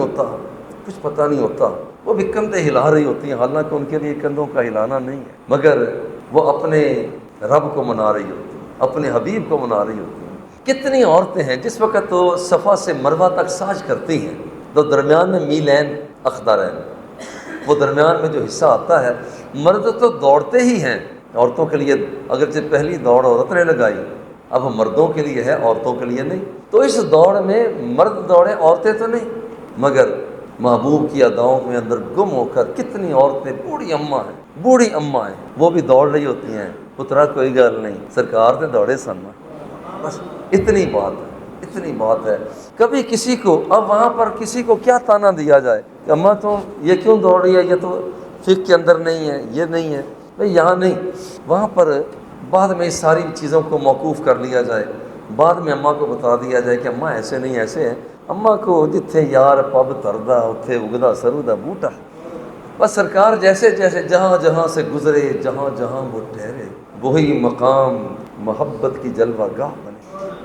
ہوتا، وہ بھی کندھے ہلا رہی ہوتی ہیں، حالانکہ ان کے لیے کندھوں کا ہلانا نہیں ہے، مگر وہ اپنے رب کو منا رہی ہوتی ہیں، اپنے حبیب کو منا رہی ہوتی ہیں۔ کتنی عورتیں ہیں جس وقت تو صفا سے مروہ تک سعی کرتی ہیں تو درمیان میں میلین اخدرین، وہ درمیان میں جو حصہ آتا ہے، مرد تو دوڑتے ہی ہیں عورتوں کے لیے، اگرچہ پہلی دوڑ عورت نے لگائی، اب مردوں کے لیے ہے، عورتوں کے لیے نہیں، تو اس دوڑ میں مرد دوڑے، عورتیں تو نہیں، مگر محبوب کی اداؤں میں اندر گم ہو کر کتنی عورتیں بوڑھی اماں ہیں وہ بھی دوڑ رہی ہوتی ہیں، پترا کوئی گل نہیں، سرکار نے دوڑے سننا، بس اتنی بات ہے۔ کبھی کسی کو، اب وہاں پر کسی کو کیا تانا دیا جائے کہ اماں تو یہ کیوں دوڑ رہی ہے، یہ تو فقہ کے اندر نہیں ہے، یہ نہیں ہے، بھئی یہاں نہیں، وہاں پر بعد میں اس ساری چیزوں کو موقوف کر لیا جائے، بعد میں اماں کو بتا دیا جائے کہ اماں ایسے نہیں ایسے ہیں، اماں کو جتھے یار پب تردا اتھے اگدا سرو دا بوٹا، بس سرکار جیسے جہاں سے گزرے، جہاں وہ ٹھہرے، وہی مقام محبت کی جلوہ گاہ بنے،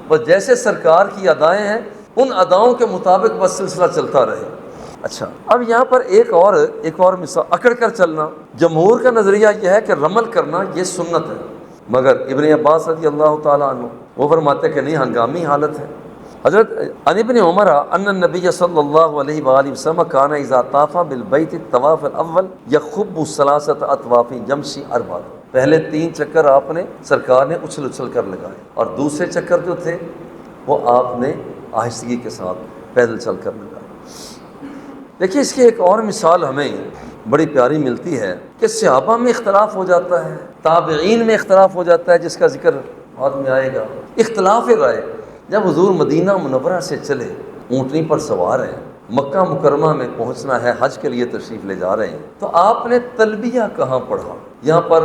بس جیسے سرکار کی ادائیں ہیں ان اداؤں کے مطابق بس سلسلہ چلتا رہے۔ اچھا، اب یہاں پر ایک اور مثال، اکڑ کر چلنا، جمہور کا نظریہ یہ ہے کہ رمل کرنا یہ سنت ہے، مگر ابن عباس رضی اللہ تعالیٰ عنہ وہ فرماتے کہ نہیں، ہنگامی حالت ہے۔ حضرت عن ابن عمر ان النبی صلی اللہ علیہ وآلہ وسلم کان اذا طاف بالبیت الطواف الاول یخب ثلاثه اطواف یمشی اربعہ، پہلے 3 چکر آپ نے سرکار نے اچھل کر لگائے، اور دوسرے چکر جو تھے وہ آپ نے آہستگی کے ساتھ پیدل چل کر لگائے۔ دیکھیے اس کی ایک اور مثال ہمیں بڑی پیاری ملتی ہے کہ صحابہ میں اختلاف ہو جاتا ہے، تابعین میں اختلاف ہو جاتا ہے، جس کا ذکر بعد میں آئے گا۔ اختلاف رائے، جب حضور مدینہ منورہ سے چلے، اونٹنی پر سوار ہیں، مکہ مکرمہ میں پہنچنا ہے، حج کے لیے تشریف لے جا رہے ہیں، تو آپ نے تلبیہ کہاں پڑھا؟ یہاں پر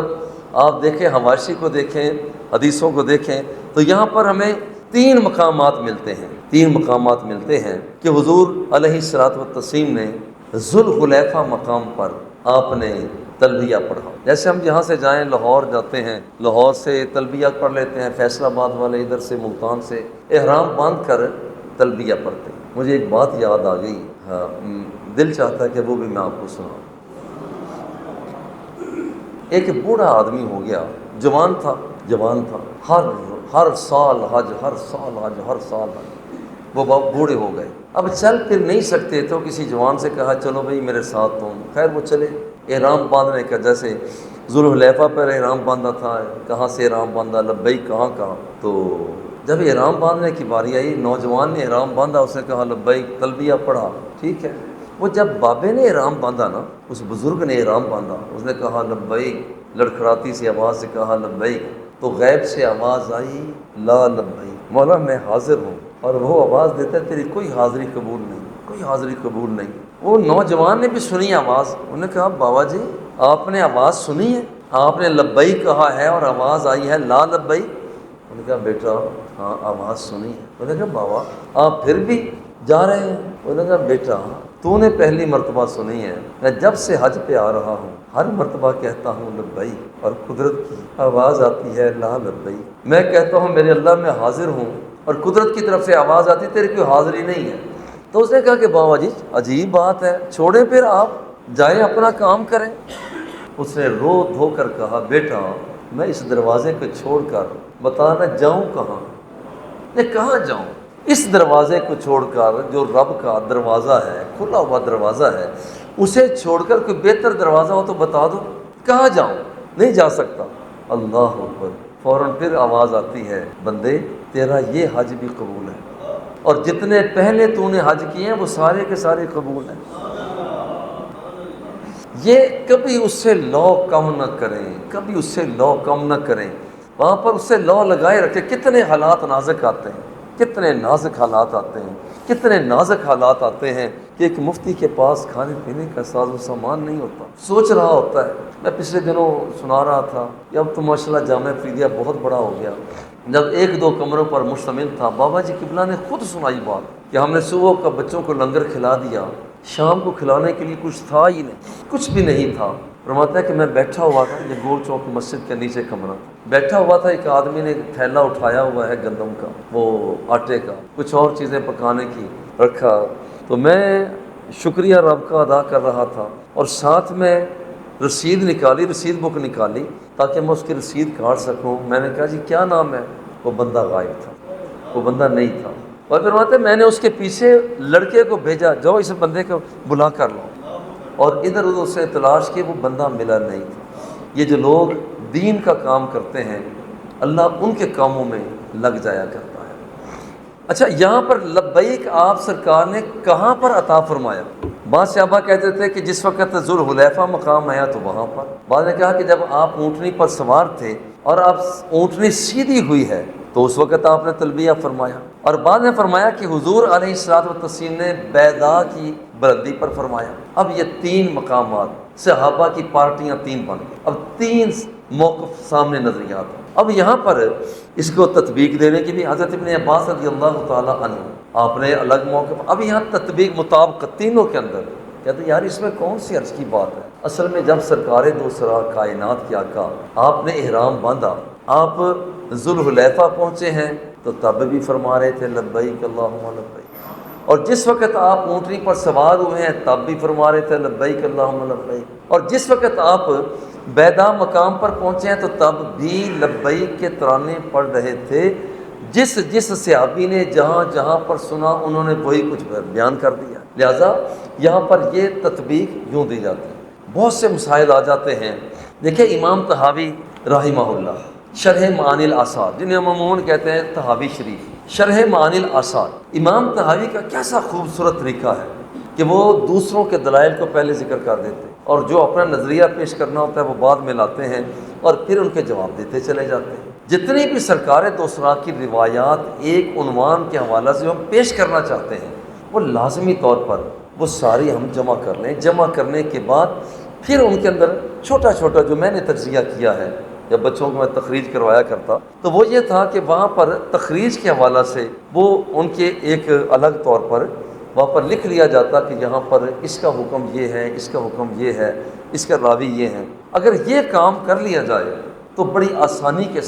آپ دیکھیں، حواشی کو دیکھیں، حدیثوں کو دیکھیں، تو یہاں پر ہمیں 3 مقامات ملتے ہیں کہ حضور علیہ الصلوۃ والتسلیم نے ذوالحلیفہ مقام پر آپ نے تلبیہ پڑھا۔ جیسے ہم یہاں سے جائیں، لاہور جاتے ہیں، لاہور سے تلبیہ پڑھ لیتے ہیں، فیصل آباد والے ادھر سے ملتان سے احرام باندھ کر تلبیہ پڑھتے ہیں۔ مجھے ایک بات یاد آ گئی، دل چاہتا ہے کہ وہ بھی میں آپ کو سناؤں۔ ایک بوڑھا آدمی ہو گیا، جوان تھا، ہر سال حج، ہر سال حج، ہر سال حج، وہ بوڑھے ہو گئے، اب چل پھر نہیں سکتے، تو کسی جوان سے کہا چلو بھائی میرے ساتھ تم، خیر وہ چلے۔ احرام باندھنے کا، جیسے ذوالحلیفہ پر احرام باندھا تھا، کہاں سے احرام باندھا، لبیک کہاں کہاں، تو جب احرام باندھنے کی باری آئی، نوجوان نے احرام باندھا، اس نے کہا لبیک، تلبیہ پڑھا، ٹھیک ہے۔ وہ جب بابے نے احرام باندھا نا، اس بزرگ نے احرام باندھا، اس نے کہا لبیک، لڑکھڑاتی سی آواز سے کہا لبیک، تو غیب سے آواز آئی لا لبیک، مولا میں حاضر ہوں، اور وہ آواز دیتا ہے تیری کوئی حاضری قبول نہیں، کوئی حاضری قبول نہیں۔ وہ نوجوان نے بھی سنی آواز، انہوں نے کہا بابا جی آپ نے آواز سنی ہے، آپ نے لبیک کہا ہے اور آواز آئی ہے لا لبیک؟ انہوں نے کہا بیٹا ہاں آواز سنی ہے۔ انہوں نے کہا بابا آپ پھر بھی جا رہے ہیں؟ انہوں نے کہا بیٹا تو نے پہلی مرتبہ سنی ہے، میں جب سے حج پہ آ رہا ہوں ہر مرتبہ کہتا ہوں لبیک، اور قدرت کی آواز آتی ہے لا لبیک، میں کہتا ہوں میرے اللہ میں حاضر ہوں، اور قدرت کی طرف سے آواز آتی تیری کوئی حاضری نہیں ہے۔ تو اس نے کہا کہ بابا جی عجیب بات ہے، چھوڑیں پھر آپ جائیں اپنا کام کریں۔ اس نے رو دھو کر کہا بیٹا میں اس دروازے کو چھوڑ کر بتا میں جاؤں کہاں، میں کہاں جاؤں؟ اس دروازے کو چھوڑ کر، جو رب کا دروازہ ہے، کھلا ہوا دروازہ ہے، اسے چھوڑ کر کوئی بہتر دروازہ ہو تو بتا دو، کہاں جاؤں؟ نہیں جا سکتا۔ اللہ اکبر، فوراً پھر آواز آتی ہے بندے تیرا یہ حج بھی قبول ہے، اور جتنے پہلے تو نے حج کیے ہیں وہ سارے کے سارے قبول ہیں۔ یہ کبھی اس سے لو کم نہ کریں، کبھی اس سے لو کم نہ کریں، وہاں پر اس سے لو لگائے رکھے۔ کتنے حالات نازک آتے ہیں، کتنے نازک حالات آتے ہیں، کتنے نازک حالات آتے ہیں کہ ایک مفتی کے پاس کھانے پینے کا ساز و سامان نہیں ہوتا، سوچ رہا ہوتا ہے۔ میں پچھلے دنوں سنا رہا تھا کہ اب تو ماشاءاللہ جامعہ فیضیہ بہت بڑا ہو گیا، جب 1-2 کمروں پر مشتمل تھا، بابا جی قبلہ نے خود سنائی بات کہ ہم نے صبح کا بچوں کو لنگر کھلا دیا، شام کو کھلانے کے لیے کچھ تھا ہی نہیں، کچھ بھی نہیں تھا۔ فرماتا ہے کہ میں بیٹھا ہوا تھا، یہ گول چوک مسجد کے نیچے کمرہ تھا، بیٹھا ہوا تھا، ایک آدمی نے تھیلا اٹھایا ہوا ہے گندم کا، وہ آٹے کا، کچھ اور چیزیں پکانے کی رکھا، تو میں شکریہ رب کا ادا کر رہا تھا، اور ساتھ میں رسید نکالی، رسید بک نکالی تاکہ میں اس کی رسید کاٹ سکوں۔ میں نے کہا جی کیا نام ہے؟ وہ بندہ غائب تھا، وہ بندہ نہیں تھا۔ اور پھر فرماتے ہیں میں نے اس کے پیچھے لڑکے کو بھیجا، جاؤ اس بندے کو بلا کر لو، اور ادھر ادھر سے تلاش کی، وہ بندہ ملا نہیں تھا۔ یہ جو لوگ دین کا کام کرتے ہیں اللہ ان کے کاموں میں لگ جایا کرتا ہے۔ اچھا یہاں پر لبیک آپ سرکار نے کہاں پر عطا فرمایا؟ بعض صحابہ کہتے تھے کہ جس وقت ذوالحلیفہ مقام آیا تو وہاں پر، بعض نے کہا کہ جب آپ اونٹنی پر سوار تھے اور آپ اونٹنی سیدھی ہوئی ہے تو اس وقت آپ نے تلبیہ فرمایا، اور بعد نے فرمایا کہ حضور علیہ الصلوۃ والتسلیم نے بیضاء کی بلندی پر فرمایا۔ اب یہ 3 مقامات، صحابہ کی پارٹیاں 3 بن گئی، اب 3 موقف سامنے نظریات۔ اب یہاں پر اس کو تطبیق دینے کے لیے حضرت ابن عباس رضی اللہ تعالیٰ عنہ آپ نے الگ موقف، اب یہاں تطبیق مطابقت تینوں کے اندر، کہتے ہیں یار اس میں کون سی عرض کی بات ہے؟ اصل میں جب سرکار دو سرا کائنات کے آقا آپ نے احرام باندھا، آپ ذوالحلیفہ پہنچے ہیں تو تب بھی فرما رہے تھے لبیک اللہم لبیک، اور جس وقت آپ اونٹنی پر سوار ہوئے ہیں تب بھی فرما رہے تھے لبیک اللہم لبیک، اور جس وقت آپ بیضاء مقام پر پہنچے ہیں تو تب بھی لبیک کے ترانے پڑھ رہے تھے۔ جس صحابی نے جہاں جہاں پر سنا انہوں نے وہی کچھ بیان کر دیا، لہذا یہاں پر یہ تطبیق یوں دی جاتی ہے۔ بہت سے مسائل آ جاتے ہیں، دیکھیں امام طحاوی رحمہ اللہ شرح معانی الآثار، جنہیں ہم عموماً کہتے ہیں طحاوی شریف، شرح معانی الآثار، امام طحاوی کا کیسا خوبصورت طریقہ ہے کہ وہ دوسروں کے دلائل کو پہلے ذکر کر دیتے ہیں، اور جو اپنا نظریہ پیش کرنا ہوتا ہے وہ بعد میں لاتے ہیں، اور پھر ان کے جواب دیتے چلے جاتے ہیں۔ جتنی بھی سرکار دوسرا کی روایات ایک عنوان کے حوالہ سے ہم پیش کرنا چاہتے ہیں، وہ لازمی طور پر وہ ساری ہم جمع کر لیں، جمع کرنے کے بعد پھر ان کے اندر چھوٹا چھوٹا جو میں نے تجزیہ کیا ہے، جب بچوں کو میں تخریج کروایا کرتا تو وہ یہ تھا کہ وہاں پر تخریج کے حوالہ سے وہ ان کے ایک الگ طور پر وہاں پر لکھ لیا جاتا کہ یہاں پر اس کا حکم یہ ہے، اس کا حکم یہ ہے، اس کا راوی یہ ہے۔ اگر یہ کام کر لیا جائے تو بڑی آسانی کے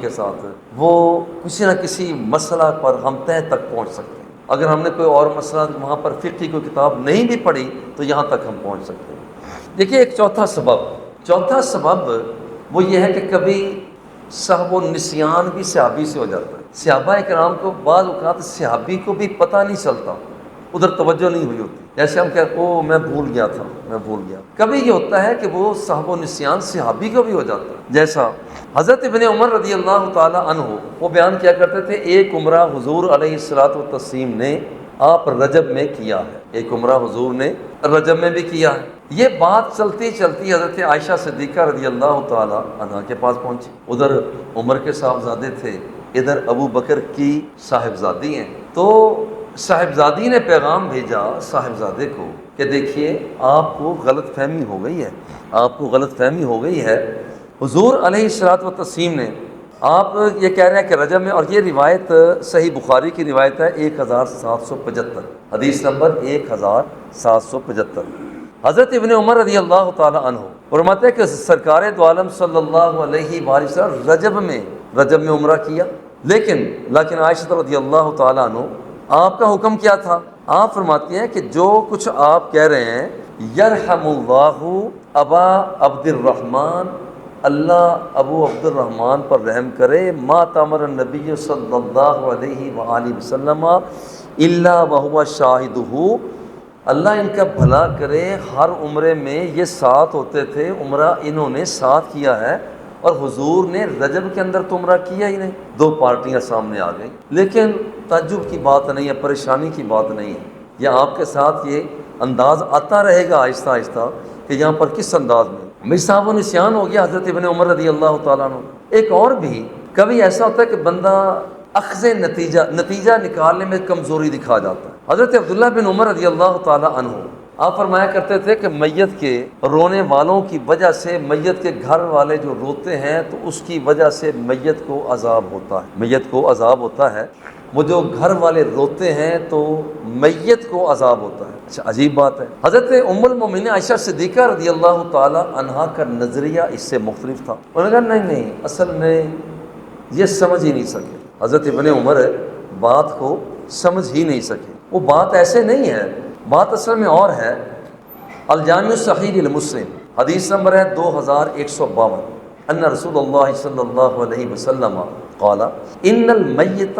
ساتھ وہ کسی نہ کسی مسئلہ پر ہم تہ تک پہنچ سکتے ہیں۔ اگر ہم نے کوئی اور مسئلہ وہاں پر فقہ کی کوئی کتاب نہیں بھی پڑھی تو یہاں تک ہم پہنچ سکتے ہیں۔ دیکھیے ایک چوتھا سبب وہ یہ ہے کہ کبھی سہو و نسیان بھی صحابی سے ہو جاتا ہے۔ صحابہ اکرام کو بعض اوقات صحابی کو بھی پتہ نہیں چلتا، ادھر توجہ نہیں ہوئی ہوتی، جیسے ہم کہتے او میں بھول گیا تھا، میں بھول گیا۔ کبھی یہ ہوتا ہے کہ وہ سہو و نسیان صحابی کو بھی ہو جاتا ہے، جیسا حضرت ابن عمر رضی اللہ تعالی عنہ وہ بیان کیا کرتے تھے، ایک عمرہ حضور علیہ الصلوۃ والتسلیم نے آپ رجب میں کیا ہے، ایک عمرہ حضور نے رجب میں بھی کیا ہے۔ یہ بات چلتی چلتی حضرت عائشہ صدیقہ رضی اللہ تعالی عنہ کے پاس پہنچی۔ ادھر عمر کے صاحبزادے تھے، ادھر ابو بکر کی صاحبزادی ہیں، تو صاحبزادی نے پیغام بھیجا صاحبزادے کو کہ دیکھیے آپ کو غلط فہمی ہو گئی ہے، آپ کو غلط فہمی ہو گئی ہے۔ حضور علیہ الصلوۃ والتسلیم نے آپ یہ کہہ رہے ہیں کہ رجب میں، اور یہ روایت صحیح بخاری کی روایت ہے 1775، حدیث نمبر 1775۔ حضرت ابن عمر رضی اللہ تعالی عنہ فرماتے ہیں کہ سرکار دو عالم صلی اللہ علیہ وآلہ وسلم رجب میں عمرہ کیا، لیکن عائشہ رضی اللہ تعالی عنہ آپ کا حکم کیا تھا؟ آپ فرماتی ہیں کہ جو کچھ آپ کہہ رہے ہیں، یرحم اللہ ابا عبد الرحمن، اللہ ابو عبد الرحمن پر رحم کرے، ما تامر النبی صلی اللہ علیہ وآلہ وسلم الا وہو شاہدہ، اللہ ان کا بھلا کرے، ہر عمرے میں یہ ساتھ ہوتے تھے، عمرہ انہوں نے ساتھ کیا ہے، اور حضور نے رجب کے اندر تو عمرہ کیا ہی نہیں۔ دو پارٹیاں سامنے آ گئیں، لیکن تعجب کی بات نہیں ہے، پریشانی کی بات نہیں ہے، یا آپ کے ساتھ یہ انداز آتا رہے گا آہستہ آہستہ کہ یہاں پر کس انداز میں میرے صاحب و نسیان ہو گیا حضرت ابن عمر رضی اللہ تعالیٰ عنہ۔ ایک اور بھی کبھی ایسا ہوتا ہے کہ بندہ اخذ نتیجہ نکالنے میں کمزوری دکھا جاتا ہے۔ حضرت عبداللہ بن عمر رضی اللہ تعالیٰ عنہ آپ فرمایا کرتے تھے کہ میت کے رونے والوں کی وجہ سے، میت کے گھر والے جو روتے ہیں تو اس کی وجہ سے میت کو عذاب ہوتا ہے، میت کو عذاب ہوتا ہے، وہ جو گھر والے روتے ہیں تو میت کو عذاب ہوتا ہے۔ اچھا عجیب بات ہے، حضرت ام المومنین عائشہ صدیقہ رضی اللہ تعالی عنہا کا نظریہ اس سے مختلف تھا۔ انہوں نے کہا نہیں، اصل میں یہ سمجھ ہی نہیں سکے، حضرت ابن عمر بات کو سمجھ ہی نہیں سکے، وہ بات ایسے نہیں ہے، بات اصل میں اور ہے۔ الجامع الصحیح لمسلم حدیث نمبر ہے 2152، ان رسول اللہ صلی اللہ علیہ وسلم قال ان المیت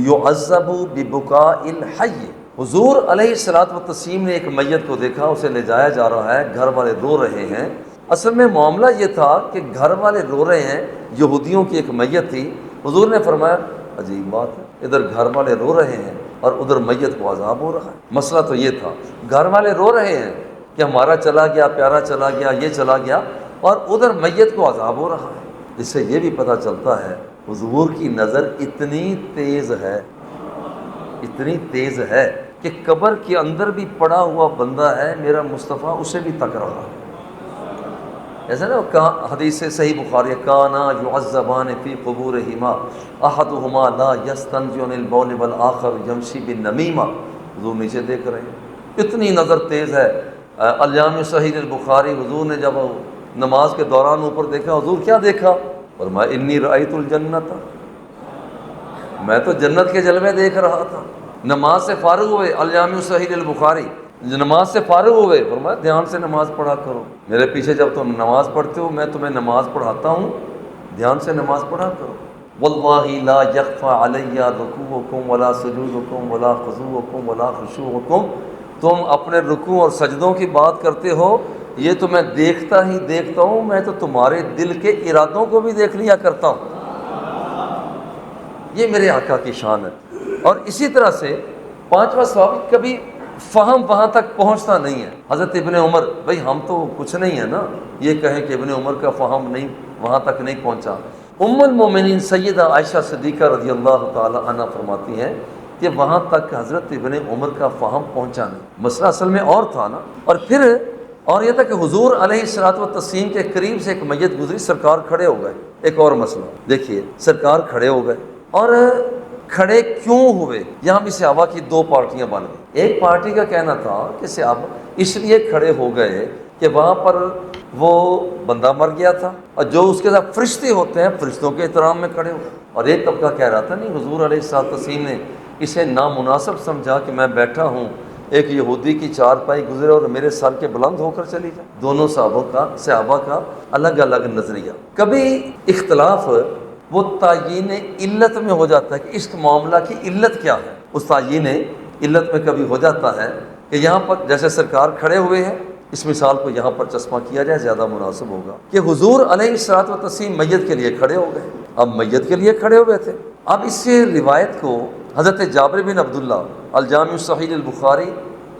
یعذب ببکاء الحی، حضور علیہ الصلوۃ والتسلیم نے ایک میت کو دیکھا، اسے لے جایا جا رہا ہے، گھر والے رو رہے ہیں۔ اصل میں معاملہ یہ تھا کہ گھر والے رو رہے ہیں، یہودیوں کی ایک میت تھی، حضور نے فرمایا عجیب بات ہے، ادھر گھر والے رو رہے ہیں اور ادھر میت کو عذاب ہو رہا ہے۔ مسئلہ تو یہ تھا، گھر والے رو رہے ہیں کہ ہمارا چلا گیا، پیارا چلا گیا، یہ چلا گیا، اور ادھر میت کو عذاب ہو رہا ہے۔ اس سے یہ بھی پتہ چلتا ہے حضور کی نظر اتنی تیز ہے کہ قبر کے اندر بھی پڑا ہوا بندہ ہے، میرا مصطفیٰ اسے بھی تک رہا ہے۔ ایسا نا حدیث صحیح بخاری، کانا یعذبان فی قبورہما احدہما لا یستنجی عن البول والآخر یمشی بالنمیمہ، حضور نیچے دیکھ رہے ہیں، اتنی نظر تیز ہے۔ الجامع صحیح البخاری، حضور نے جب نماز کے دوران اوپر دیکھا، حضور کیا دیکھا؟ فرمایا انی رأیت الجنت، میں تو جنت کے جلوے دیکھ رہا تھا۔ نماز سے فارغ ہوئے، الجامع صحیح البخاری، نماز سے فارغ ہوئے، فرمایا دھیان سے نماز پڑھا کرو، میرے پیچھے جب تم نماز پڑھتے ہو میں تمہیں نماز پڑھاتا ہوں، دھیان سے نماز پڑھا کرو۔ واللہ لا یخفی علی رکوعکم ولا سجودکم ولا خضوعکم ولا خشوعکم، تم اپنے رکوع اور سجدوں کی بات کرتے ہو، یہ تو میں دیکھتا ہی دیکھتا ہوں، میں تو تمہارے دل کے ارادوں کو بھی دیکھ لیا کرتا ہوں۔ یہ میرے آقا کی شان ہے۔ اور اسی طرح سے پانچواں ثواب، کبھی فہم وہاں تک پہنچتا نہیں ہے۔ حضرت ابن عمر، بھئی ہم تو کچھ نہیں ہے نا، یہ کہیں کہ ابن عمر کا فہم نہیں وہاں تک نہیں پہنچا۔ ام المومنین سیدہ عائشہ صدیقہ رضی اللہ تعالی عنہ فرماتی ہیں کہ وہاں تک حضرت ابن عمر کا فہم پہنچا نہیں، مسئلہ اصل میں اور تھا نا۔ اور پھر اور یہ تھا کہ حضور علیہ الصلوۃ والتسلیم کے قریب سے ایک میت گزری، سرکار کھڑے ہو گئے۔ ایک اور مسئلہ دیکھیے، سرکار کھڑے ہو گئے، اور کھڑے کیوں ہوئے؟ یہاں بھی صحابہ کی دو پارٹیاں بن گئی۔ ایک پارٹی کا کہنا تھا کہ صحابہ اس لیے کھڑے ہو گئے کہ وہاں پر وہ بندہ مر گیا تھا، اور جو اس کے ساتھ فرشتے ہوتے ہیں، فرشتوں کے احترام میں کھڑے ہوئے۔ اور ایک طبقہ کہہ رہا تھا نہیں، حضور علیہ الصلوۃ والتسلیم نے اسے نامناسب سمجھا کہ میں بیٹھا ہوں، ایک یہودی کی چارپائی گزرے اور میرے سر کے بلند ہو کر چلی جائے۔ دونوں صحابہ کا الگ الگ نظریہ۔ کبھی اختلاف وہ تعیین علت میں ہو جاتا ہے کہ اس معاملہ کی علت کیا ہے، اس تعیین علت میں کبھی ہو جاتا ہے کہ یہاں پر جیسے سرکار کھڑے ہوئے ہیں، اس مثال کو یہاں پر چشمہ کیا جائے زیادہ مناسب ہوگا کہ حضور علیہ الصلوۃ والتسلیم میت کے لیے کھڑے ہو گئے، اب میت کے لیے کھڑے ہوئے تھے۔ اب اس سے روایت کو حضرت جابر بن عبداللہ الجامع صحیح البخاری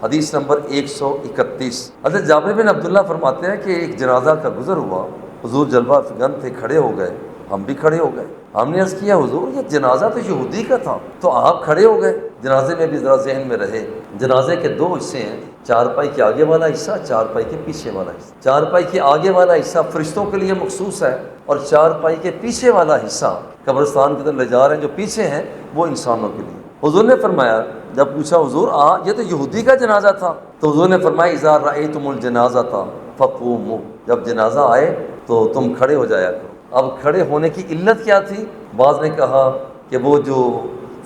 حدیث نمبر 131، حضرت جابر بن عبداللہ فرماتے ہیں کہ ایک جنازہ کا گزر ہوا، حضور جلوہ افغان تھے، کھڑے ہو گئے، ہم بھی کھڑے ہو گئے۔ ہم نے عرض کیا حضور یہ جنازہ تو یہودی کا تھا، تو آپ کھڑے ہو گئے۔ جنازے میں بھی ذرا ذہن میں رہے، جنازے کے دو حصے ہیں، چارپائی کے آگے والا حصہ، چارپائی کے پیچھے والا حصہ۔ چارپائی کے آگے والا حصہ فرشتوں کے لیے مخصوص ہے، اور چارپائی کے پیچھے والا حصہ قبرستان کی طرف لے جا رہے ہیں جو پیچھے ہیں وہ انسانوں کے لیے۔ حضور نے فرمایا، جب پوچھا حضور یہ تو یہودی کا جنازہ تھا، تو حضور نے فرمایا اذا رأیتم الجنازۃ فقوموا، جب جنازہ آئے تو تم کھڑے ہو جایا کرو۔ اب کھڑے ہونے کی علت کیا تھی؟ بعض نے کہا کہ وہ جو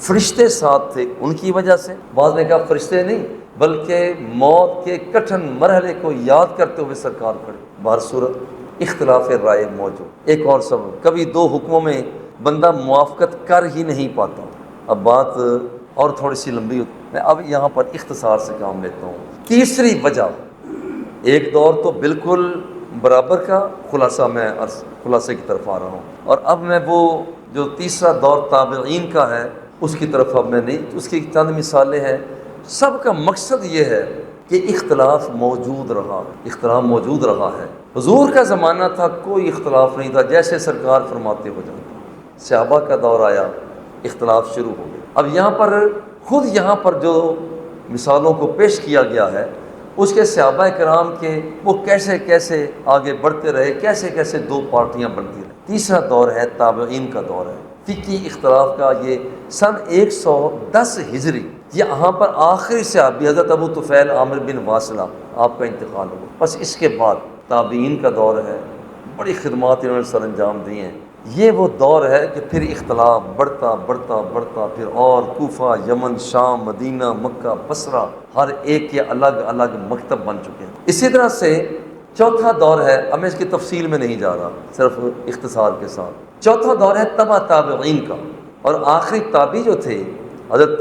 فرشتے ساتھ تھے ان کی وجہ سے، بعض نے کہا فرشتے نہیں بلکہ موت کے کٹھن مرحلے کو یاد کرتے ہوئے سرکار کھڑے۔ بہرصورت اختلاف رائے موجود۔ ایک اور سبب، کبھی دو حکموں میں بندہ موافقت کر ہی نہیں پاتا۔ اب بات اور تھوڑی سی لمبی ہوتی، میں اب یہاں پر اختصار سے کام لیتا ہوں۔ تیسری وجہ، ایک دور تو بالکل برابر کا خلاصہ، میں خلاصے کی طرف آ رہا ہوں، اور اب میں وہ جو تیسرا دور تابعین کا ہے اس کی طرف اب میں نہیں، اس کی چند مثالیں ہیں۔ سب کا مقصد یہ ہے کہ اختلاف موجود رہا ہے۔ حضور کا زمانہ تھا کوئی اختلاف نہیں تھا، جیسے سرکار فرماتے ہو جاتا۔ صحابہ کا دور آیا، اختلاف شروع ہو گیا۔ اب یہاں پر جو مثالوں کو پیش کیا گیا ہے اس کے صحابہ کرام کے وہ کیسے کیسے آگے بڑھتے رہے، کیسے کیسے دو پارٹیاں بنتی رہی۔ تیسرا دور ہے تابعین کا دور ہے، فقہی اختلاف کا۔ یہ سن 110 ہجری، یہاں پر آخری صحابی حضرت ابو طفیل عامر بن واصلہ آپ کا انتقال ہوا۔ بس اس کے بعد تابعین کا دور ہے، بڑی خدمات انہوں نے سر انجام دی ہیں۔ یہ وہ دور ہے کہ پھر اختلاف بڑھتا پھر اور کوفہ، یمن، شام، مدینہ، مکہ، بصرہ، ہر ایک کے الگ الگ مکتب بن چکے ہیں۔ اسی طرح سے چوتھا دور ہے، اب میں اس کی تفصیل میں نہیں جا رہا، صرف اختصار کے ساتھ۔ چوتھا دور ہے تبع تابعین کا، اور آخری تابعی جو تھے حضرت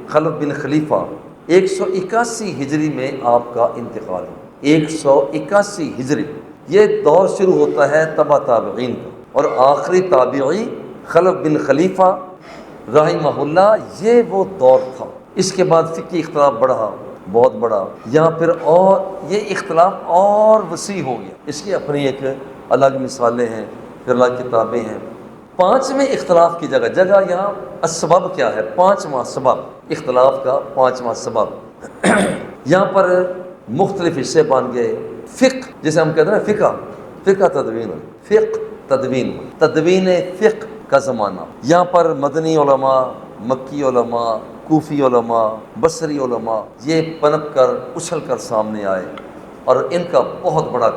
خلف بن خلیفہ، 181 ہجری میں آپ کا انتقال ہوا۔ 181 ہجری یہ دور شروع ہوتا ہے تبع تابعین کا، اور آخری تابعی خلف بن خلیفہ رحمہ اللہ، یہ وہ دور تھا۔ اس کے بعد فقہی اختلاف بڑھا، بہت بڑا، یہاں پھر اور یہ اختلاف اور وسیع ہو گیا۔ اس کی اپنی ایک الگ مثالیں ہیں، پھر الگ کتابیں ہیں۔ پانچویں اختلاف کی جگہ یہاں اسباب کیا ہے، پانچواں سبب، اختلاف کا پانچواں سبب یہاں پر مختلف حصے بن گئے۔ فقہ جسے ہم کہتے ہیں فقہ تدوین فقہ کا زمانہ، یہاں پر مدنی علماء، مکی علماء، کوفی علماء، بصری علماء یہ پنپ کر اچھل کر سامنے آئے، اور ان کا بہت بڑا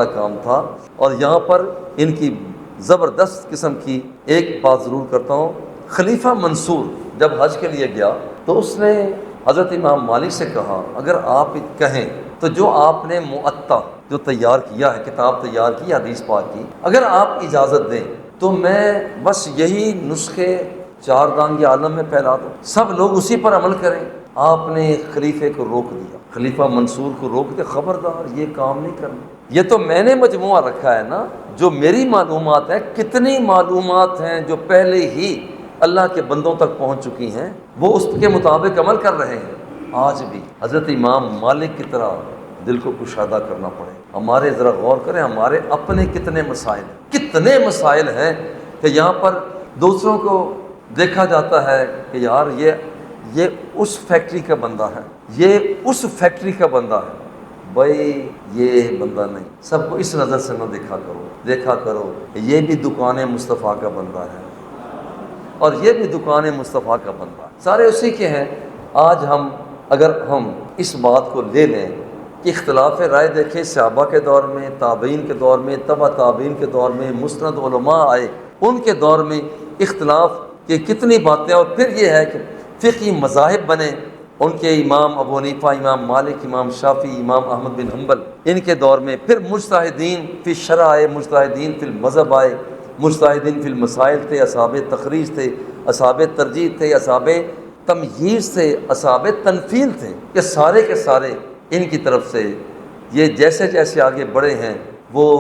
کام تھا، اور یہاں پر ان کی زبردست قسم کی ایک بات ضرور کرتا ہوں۔ خلیفہ منصور جب حج کے لیے گیا تو اس نے حضرت امام مالک سے کہا، اگر آپ کہیں تو جو آپ نے معطا جو تیار کیا ہے، کتاب تیار کی حدیث پاک کی، اگر آپ اجازت دیں تو میں بس یہی نسخے چار دانگ عالم میں پھیلا دوں، سب لوگ اسی پر عمل کریں۔ آپ نے خلیفے کو روک دیا، خلیفہ منصور کو روک دیا، خبردار یہ کام نہیں کرنا، یہ تو میں نے مجموعہ رکھا ہے نا، جو میری معلومات ہے، کتنی معلومات ہیں جو پہلے ہی اللہ کے بندوں تک پہنچ چکی ہیں، وہ اس کے مطابق عمل کر رہے ہیں۔ آج بھی حضرت امام مالک کی طرح دل کو کشادہ کرنا پڑے۔ ہمارے ذرا غور کریں، ہمارے اپنے کتنے مسائل ہیں کہ یہاں پر دوسروں کو دیکھا جاتا ہے کہ یار یہ اس فیکٹری کا بندہ ہے، یہ اس فیکٹری کا بندہ ہے۔ بھائی یہ بندہ نہیں، سب کو اس نظر سے نہ دیکھا کرو یہ بھی دکان مصطفیٰ کا بندہ ہے، اور یہ بھی دکان مصطفیٰ کا بندہ ہے، سارے اسی کے ہیں۔ آج اگر ہم اس بات کو لے لیں کہ اختلاف رائے دیکھیں صحابہ کے دور میں، تابعین کے دور میں، تبع تابعین کے دور میں، مسند علماء آئے ان کے دور میں اختلاف کہ کتنی باتیں. اور پھر یہ ہے کہ فقہی مذاہب بنے. ان کے امام ابو حنیفہ، امام مالک، امام شافعی، امام احمد بن حنبل، ان کے دور میں پھر مجتہدین فی الشرع آئے، مجتہدین فی المذہب آئے، مجتہدین فی المسائل تھے، اصحاب تخریج تھے، اصحاب ترجیح تھے، اصحاب تمہیز تھے، اصحاب تنفیل تھے. یہ سارے کے سارے ان کی طرف سے یہ جیسے جیسے آگے بڑھے ہیں وہ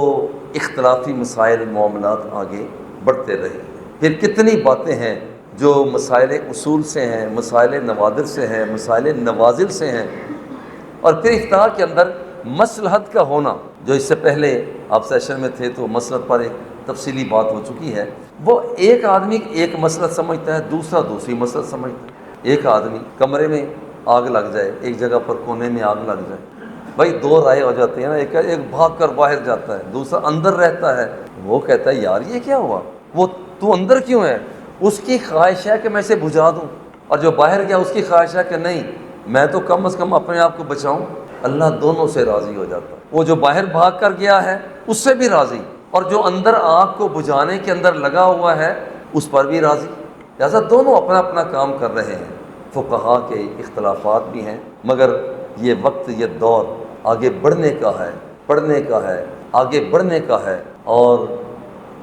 اختلافی مسائل معاملات آگے بڑھتے رہے. پھر کتنی باتیں ہیں جو مسائل اصول سے ہیں، مسائل نوادر سے ہیں، مسائل نوازل سے ہیں. اور پھر افتاح کے اندر مصلحت کا ہونا، جو اس سے پہلے آپ سیشن میں تھے تو مصلحت پر ایک تفصیلی بات ہو چکی ہے. وہ ایک آدمی ایک مسئلہ سمجھتا ہے، دوسرا دوسری مسئلہ سمجھتا ہے. ایک آدمی کمرے میں آگ لگ جائے، ایک جگہ پر کونے میں آگ لگ جائے، بھائی دو رائے ہو جاتی ہیں نا. ایک بھاگ کر باہر جاتا ہے، دوسرا اندر رہتا ہے. وہ کہتا ہے یار یہ کیا ہوا، وہ تو اندر کیوں ہے؟ اس کی خواہش ہے کہ میں اسے بجھا دوں، اور جو باہر گیا اس کی خواہش ہے کہ نہیں میں تو کم از کم اپنے آپ کو بچاؤں. اللہ دونوں سے راضی ہو جاتا ہے. وہ جو باہر بھاگ کر گیا ہے اس سے بھی راضی، اور جو اندر آگ کو بجھانے کے اندر لگا ہوا ہے اس پر بھی راضی. لہٰذا دونوں اپنا اپنا کام کر رہے ہیں. فقہا کے اختلافات بھی ہیں، مگر یہ وقت، یہ دور آگے بڑھنے کا ہے، پڑھنے کا ہے، آگے بڑھنے کا ہے، اور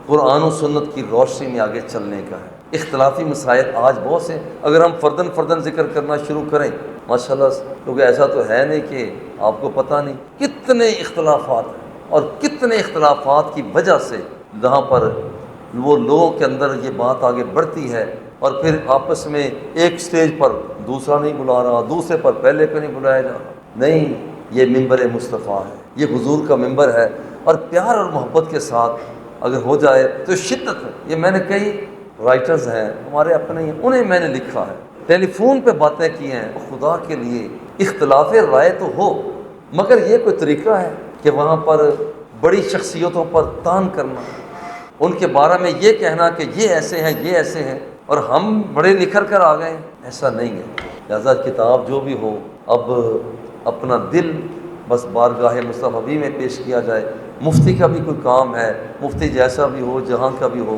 قرآن و سنت کی روشنی میں آگے چلنے کا ہے. اختلافی مسائل آج بہت سے، اگر ہم فردن فردن ذکر کرنا شروع کریں ماشاءاللہ، کیونکہ ایسا تو ہے نہیں کہ آپ کو پتہ نہیں کتنے اختلافات ہیں، اور کتنے اختلافات کی وجہ سے جہاں پر وہ لوگوں کے اندر یہ بات آگے بڑھتی ہے، اور پھر آپس میں ایک سٹیج پر دوسرا نہیں بلا رہا، دوسرے پر پہلے کو نہیں بلایا جا رہا. نہیں، یہ ممبر مصطفیٰ ہے، یہ حضور کا ممبر ہے، اور پیار اور محبت کے ساتھ اگر ہو جائے تو شدت ہے. یہ میں نے کئی رائٹرز ہیں ہمارے اپنے ہی، انہیں میں نے لکھا ہے، ٹیلی فون پہ باتیں کی ہیں. خدا کے لیے اختلاف رائے تو ہو، مگر یہ کوئی طریقہ ہے کہ وہاں پر بڑی شخصیتوں پر تان کرنا، ان کے بارے میں یہ کہنا کہ یہ ایسے ہیں، یہ ایسے ہیں، اور ہم بڑے نکھر کر آ گئے؟ ایسا نہیں ہے. لہذا کتاب جو بھی ہو، اب اپنا دل بس بارگاہ مصطفی میں پیش کیا جائے. مفتی کا بھی کوئی کام ہے، مفتی جیسا بھی ہو، جہاں کا بھی ہو،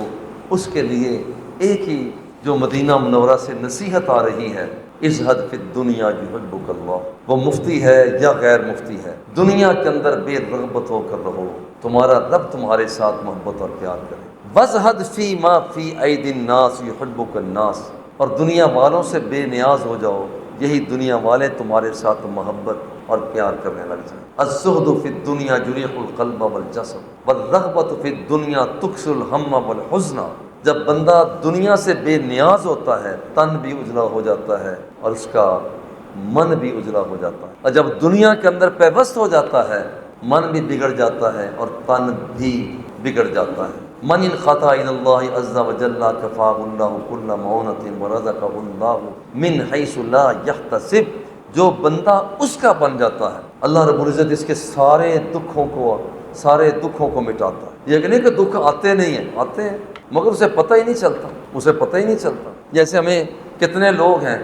اس کے لیے ایک ہی جو مدینہ منورہ سے نصیحت آ رہی ہے، ازہد فی الدنیا یحبک اللہ. وہ مفتی ہے یا غیر مفتی ہے، دنیا کے اندر بے رغبت ہو کر رہو، تمہارا رب تمہارے ساتھ محبت اور پیار کرے. وازہد فی ما فی ایدی الناس یحبک الناس. اور دنیا والوں سے بے نیاز ہو جاؤ، یہی دنیا والے تمہارے ساتھ محبت اور پیار کرنے لگ جائیں. الزہد فی الدنیا یریح القلب والجسد والرغبت فی الدنیا تکس الہم والحزن. جب بندہ دنیا سے بے نیاز ہوتا ہے، تن بھی اجلا ہو جاتا ہے اور اس کا من بھی اجلا ہو جاتا ہے. اور جب دنیا کے اندر پیوست ہو جاتا ہے، من بھی بگڑ جاتا ہے اور تن بھی بگڑ جاتا ہے. من انخطا الی اللہ عز وجل کفاہ اللہ کل معونۃ ورزقہ اللہ من حیث لا یحتسب. جو بندہ اس کا بن جاتا ہے، اللہ رب العزت اس کے سارے دکھوں کو مٹاتا ہے. یہ نہیں کہ دکھ آتے نہیں ہیں، آتے ہیں مگر اسے پتہ ہی نہیں چلتا. جیسے ہمیں کتنے لوگ ہیں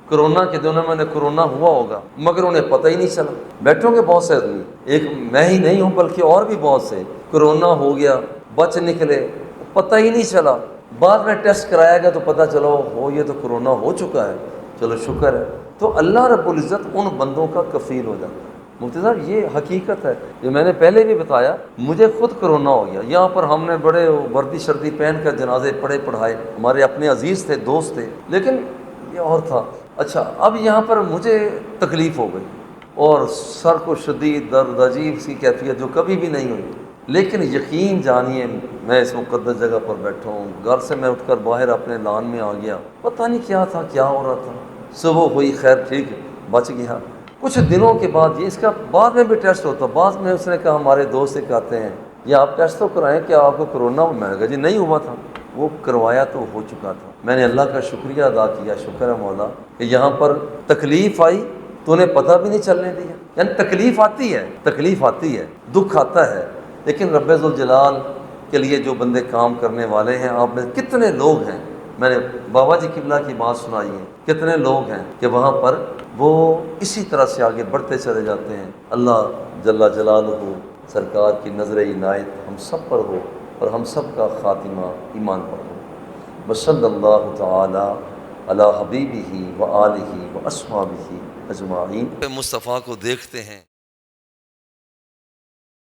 کرونا کے دنوں میں کرونا ہوا ہوگا مگر انہیں پتہ ہی نہیں چلا. بیٹھوں گے بہت سے آدمی، ایک میں ہی نہیں ہوں بلکہ اور بھی بہت سے، کرونا ہو گیا، بچ نکلے، پتہ ہی نہیں چلا. بعد میں ٹیسٹ کرایا گیا تو پتہ چلا ہو یہ تو کرونا ہو چکا ہے، چلو شکر ہے. تو اللہ رب العزت ان بندوں کا کفیل ہو جاتا ہے. مفتی صاحب یہ حقیقت ہے، یہ میں نے پہلے بھی بتایا. مجھے خود کرونا ہو گیا، یہاں پر ہم نے بڑے وردی شردی پہن کر جنازے پڑھائے، ہمارے اپنے عزیز تھے، دوست تھے، لیکن یہ اور تھا. اچھا اب یہاں پر مجھے تکلیف ہو گئی اور سر کو شدید درد، عجیب سی کیفیت جو کبھی بھی نہیں ہوئی. لیکن یقین جانیے میں اس مقدس جگہ پر بیٹھا ہوں، گھر سے میں اٹھ کر باہر اپنے لان میں آ گیا، پتہ نہیں کیا تھا، کیا ہو رہا تھا. صبح ہوئی، خیر ٹھیک ہے، بچ گیا. کچھ دنوں کے بعد یہ اس کا بعد میں بھی ٹیسٹ ہوتا، بعد میں اس نے کہا ہمارے دوست سے کہتے ہیں یہ آپ ٹیسٹ تو کرائیں کہ آپ کو کرونا ہو. میں نے کہا جی نہیں ہوا تھا. وہ کروایا تو ہو چکا تھا. میں نے اللہ کا شکریہ ادا کیا، شکر ہے مولا کہ یہاں پر تکلیف آئی تو انہیں پتہ بھی نہیں چلنے دیا. یعنی تکلیف آتی ہے، دکھ آتا ہے، لیکن رب ذوالجلال کے لیے جو بندے کام کرنے والے ہیں، آپ میں کتنے لوگ ہیں، میں نے بابا جی قبلہ کی بات سنائی ہے، کتنے لوگ ہیں کہ وہاں پر وہ اسی طرح سے آگے بڑھتے چلے جاتے ہیں. اللہ جل جلالہ سرکار کی نظر عنایت ہم سب پر ہو اور ہم سب کا خاتمہ ایمان پر ہو. وصلی اللہ تعالی علی حبیبہ و آلہ و اصحابہ اجمعین۔ مصطفیٰ کو دیکھتے ہیں